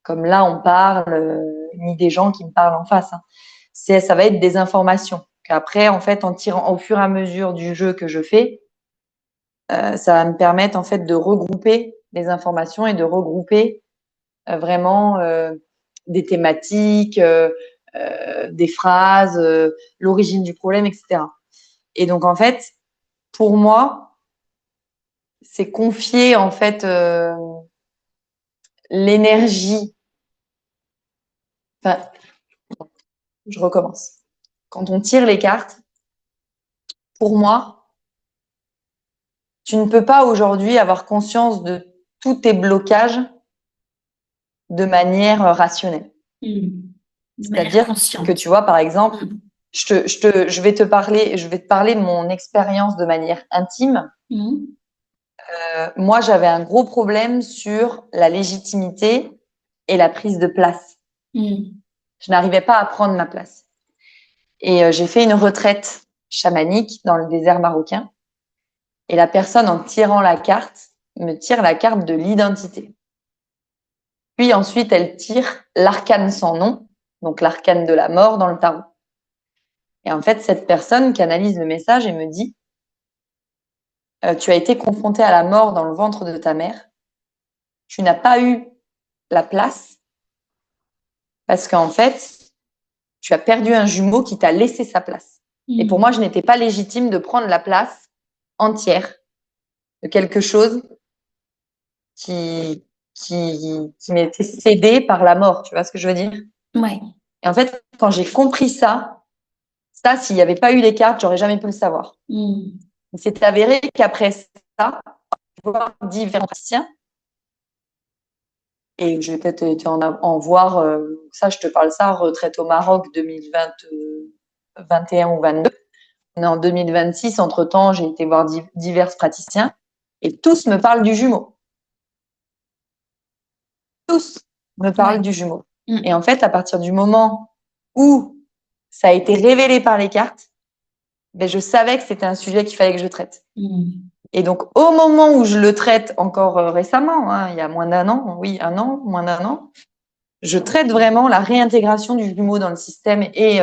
comme là on parle, ni des gens qui me parlent en face, hein. Ça va être des informations. Qu'après, en fait, en tirant au fur et à mesure du jeu que je fais, ça va me permettre en fait de regrouper les informations et de regrouper vraiment des thématiques, des phrases, l'origine du problème, etc. Et donc en fait, pour moi, c'est confier en fait l'énergie. Enfin, je recommence. Quand on tire les cartes, pour moi, tu ne peux pas aujourd'hui avoir conscience de tous tes blocages de manière rationnelle. Mm. De manière C'est-à-dire que consciente. tu vois, par exemple, Mm. je vais te parler de mon expérience de manière intime. Mm. Moi, j'avais un gros problème sur la légitimité et la prise de place. Mm. Je n'arrivais pas à prendre ma place. Et j'ai fait une retraite chamanique dans le désert marocain. Et la personne, en tirant la carte, me tire la carte de l'identité. Puis ensuite, elle tire l'arcane sans nom, donc l'arcane de la mort dans le tarot. Et en fait, cette personne canalise le message et me dit, tu as été confronté à la mort dans le ventre de ta mère. Tu n'as pas eu la place parce qu'en fait, tu as perdu un jumeau qui t'a laissé sa place. Et pour moi, Mm. je n'étais pas légitime de prendre la place entière de quelque chose qui, qui m'était cédé par la mort. Tu vois ce que je veux dire? Ouais. Et en fait, quand j'ai compris ça, s'il n'y avait pas eu les cartes, j'aurais jamais pu le savoir. Mm. Il s'est avéré qu'après ça, voir différents praticiens, et je vais peut-être été en voir, ça, je te parle ça, retraite au Maroc 2020, 21 ou 22. On est en 2026, entre-temps, j'ai été voir divers praticiens, et tous me parlent du jumeau. Tous me parlent Ouais. du jumeau. Et en Mm. fait, à partir du moment où ça a été révélé par les cartes, ben, je savais que c'était un sujet qu'il fallait que je traite. Mm. Et donc, au moment où je le traite encore récemment, hein, il y a moins d'un an, oui, un an, moins d'un an, je traite vraiment la réintégration du jumeau dans le système et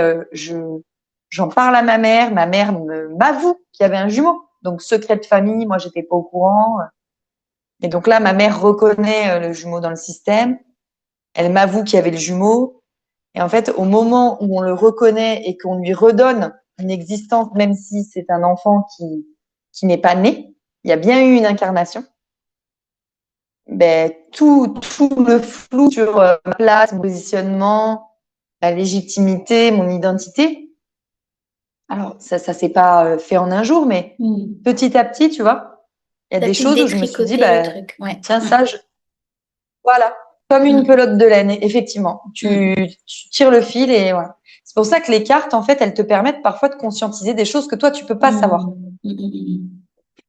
j'en parle à ma mère m'avoue qu'il y avait un jumeau. Donc, secret de famille, moi, j'étais pas au courant. Et donc là, ma mère reconnaît le jumeau dans le système. Elle m'avoue qu'il y avait le jumeau. Et en fait, au moment où on le reconnaît et qu'on lui redonne une existence, même si c'est un enfant qui n'est pas né, il y a bien eu une incarnation. Ben, tout le flou sur ma place, mon positionnement, la légitimité, mon identité. Alors, ça s'est pas fait en un jour, mais Mm. petit à petit, tu vois, il y a T'as des pu choses où je me suis dit, détricoter le ben, truc. Ouais. tiens, Mm. voilà, comme une Mm. pelote de laine, effectivement. Mm. Tu tires le fil et voilà. C'est pour ça que les cartes, en fait, elles te permettent parfois de conscientiser des choses que toi, tu peux pas savoir. Mm. Mm.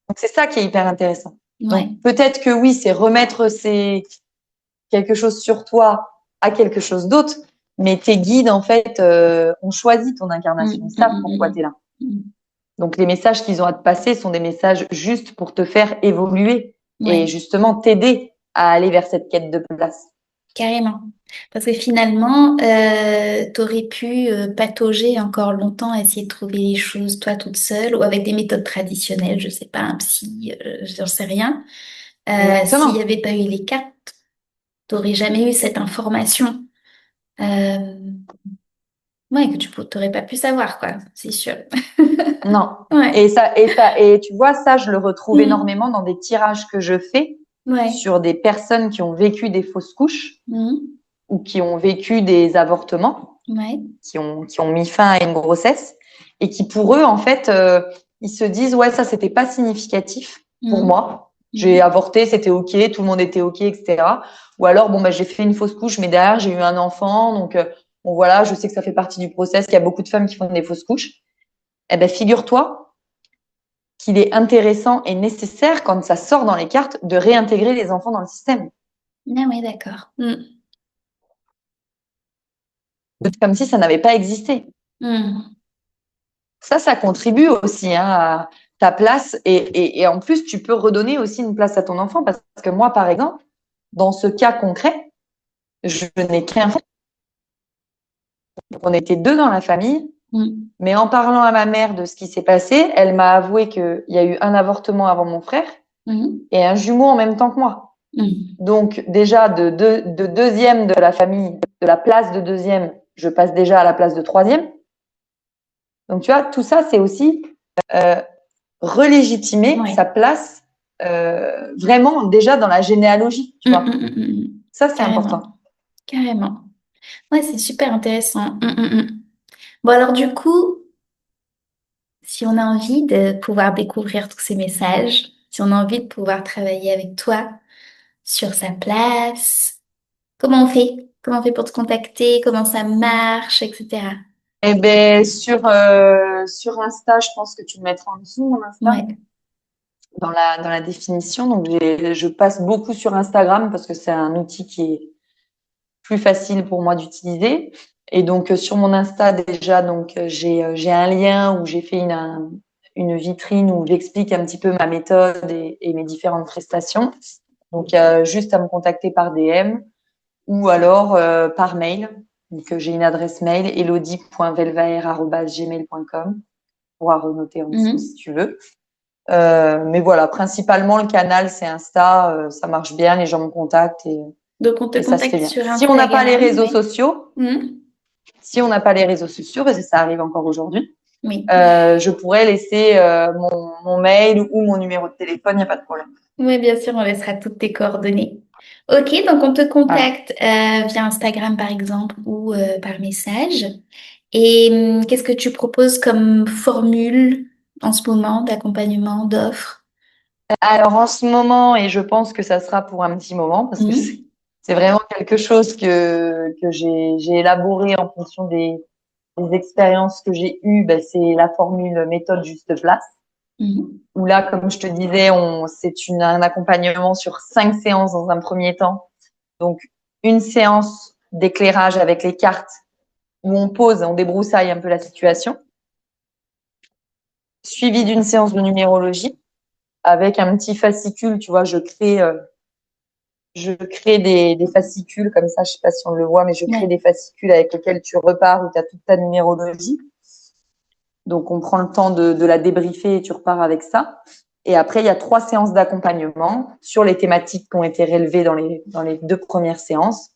Donc, c'est ça qui est hyper intéressant. Mm. Donc, Ouais. peut-être que oui, c'est remettre quelque chose sur toi à quelque chose d'autre, mais tes guides, en fait, ont choisi ton incarnation. Ils Mm. savent pourquoi tu Mm. es là. Mm. Donc, les messages qu'ils ont à te passer sont des messages juste pour te faire évoluer et Ouais. justement t'aider à aller vers cette quête de place. Carrément. Parce que finalement, t'aurais pu patauger encore longtemps, essayer de trouver les choses toi toute seule ou avec des méthodes traditionnelles, je sais pas, un psy, j'en sais rien. S'il n'y Exactement. avait pas eu les cartes, t'aurais jamais eu cette information. Euh, ouais, que tu t'aurais pas pu savoir, quoi, c'est sûr. Non. Ouais. Et tu vois, ça, je le retrouve Mm. énormément dans des tirages que je fais Ouais. sur des personnes qui ont vécu des fausses couches Mm. ou qui ont vécu des avortements, Ouais. qui ont mis fin à une grossesse et qui, pour eux, en fait, ils se disent, ouais, ça, c'était pas significatif pour Mm. moi. J'ai Mm. avorté, c'était OK, tout le monde était OK, etc. Ou alors, bon, bah, j'ai fait une fausse couche, mais derrière, j'ai eu un enfant. Donc, bon, voilà, je sais que ça fait partie du process, qu'il y a beaucoup de femmes qui font des fausses couches. Eh ben, figure-toi qu'il est intéressant et nécessaire, quand ça sort dans les cartes, de réintégrer les enfants dans le système. Ah ouais, d'accord. Mm. Comme si ça n'avait pas existé. Mm. Ça contribue aussi hein, à ta place. Et en plus, tu peux redonner aussi une place à ton enfant. Parce que moi, par exemple, dans ce cas concret, je n'ai qu'un frère. On était deux dans la famille. Mm. Mais en parlant à ma mère de ce qui s'est passé, elle m'a avoué qu'il y a eu un avortement avant mon frère Mm. et un jumeau en même temps que moi. Mm. Donc déjà de deuxième de la famille, de la place de deuxième, je passe déjà à la place de troisième. Donc tu vois, tout ça, c'est aussi euh, relégitimer Ouais. sa place vraiment déjà dans la généalogie, tu Mm, vois. mm, mm, mm. Ça, c'est Carrément. important. Carrément. Ouais, c'est super intéressant. Bon, alors du coup, si on a envie de pouvoir découvrir tous ces messages, si on a envie de pouvoir travailler avec toi sur sa place, comment on fait? Comment on fait pour te contacter? Comment ça marche, etc. Eh ben, sur Insta, je pense que tu le mettras en dessous, mon Insta, Ouais. dans la définition. Donc, je passe beaucoup sur Instagram parce que c'est un outil qui est plus facile pour moi d'utiliser. Et donc, sur mon Insta, déjà, donc, j'ai un lien où j'ai fait une vitrine où j'explique un petit peu ma méthode et mes différentes prestations. Donc, il y a juste à me contacter par DM ou alors par mail. Donc, j'ai une adresse mail elodie.velvaer@gmail.com. Pourra renoter en dessous si Mhm. tu veux. Mais voilà, principalement le canal, c'est Insta. Ça marche bien, les gens me contactent Donc, on te et ça se fait contacte bien. sur Si on n'a pas les Instagram, réseaux oui. sociaux, Mhm. si on n'a pas les réseaux sociaux, parce que ça arrive encore aujourd'hui, Oui. je pourrais laisser mon mail ou mon numéro de téléphone, il n'y a pas de problème. Oui, bien sûr, on laissera toutes tes coordonnées. Ok, donc on te Voilà. contacte via Instagram par exemple ou par message. Et qu'est-ce que tu proposes comme formule en ce moment d'accompagnement, d'offre? Alors en ce moment, et je pense que ça sera pour un petit moment, parce que Mhm. c'est vraiment quelque chose que j'ai élaboré en fonction des expériences que j'ai eues, ben, c'est la formule méthode juste place. Mhm. Où là, comme je te disais, un accompagnement sur 5 séances dans un premier temps. Donc, une séance d'éclairage avec les cartes où on pose, on débroussaille un peu la situation, suivi d'une séance de numérologie avec un petit fascicule. Tu vois, je crée des fascicules comme ça. Je sais pas si on le voit, mais je crée Ouais. des fascicules avec lesquels tu repars où tu as toute ta numérologie. Donc, on prend le temps de la débriefer et tu repars avec ça. Et après, il y a 3 séances d'accompagnement sur les thématiques qui ont été relevées dans les 2 premières séances.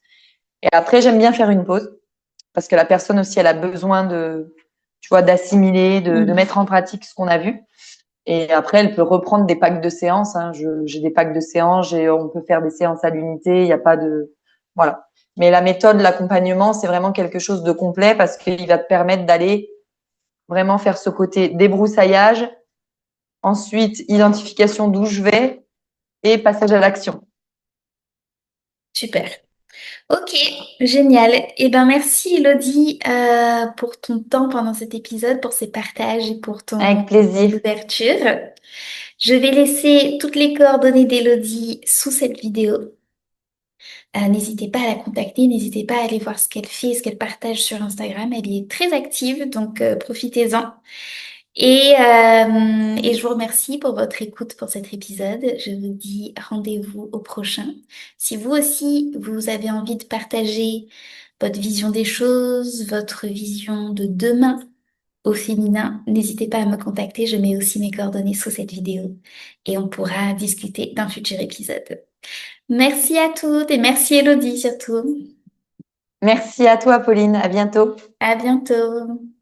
Et après, j'aime bien faire une pause parce que la personne aussi, elle a besoin tu vois, d'assimiler, de Mhm. mettre en pratique ce qu'on a vu. Et après, elle peut reprendre des packs de séances. Hein. J'ai des packs de séances, on peut faire des séances à l'unité. Il n'y a pas de, voilà. Mais la méthode, l'accompagnement, c'est vraiment quelque chose de complet parce qu'il va te permettre d'aller vraiment faire ce côté débroussaillage, ensuite identification d'où je vais et passage à l'action. Super. Ok, génial. Eh ben merci Elodie pour ton temps pendant cet épisode, pour ces partages et pour Avec ton plaisir. ouverture. Je vais laisser toutes les coordonnées d'Elodie sous cette vidéo. N'hésitez pas à la contacter, n'hésitez pas à aller voir ce qu'elle fait, ce qu'elle partage sur Instagram. Elle y est très active, donc profitez-en. Et je vous remercie pour votre écoute pour cet épisode. Je vous dis rendez-vous au prochain. Si vous aussi, vous avez envie de partager votre vision des choses, votre vision de demain au féminin, n'hésitez pas à me contacter. Je mets aussi mes coordonnées sous cette vidéo et on pourra discuter d'un futur épisode. Merci à toutes et merci Elodie surtout. Merci à toi, Pauline. À bientôt. À bientôt.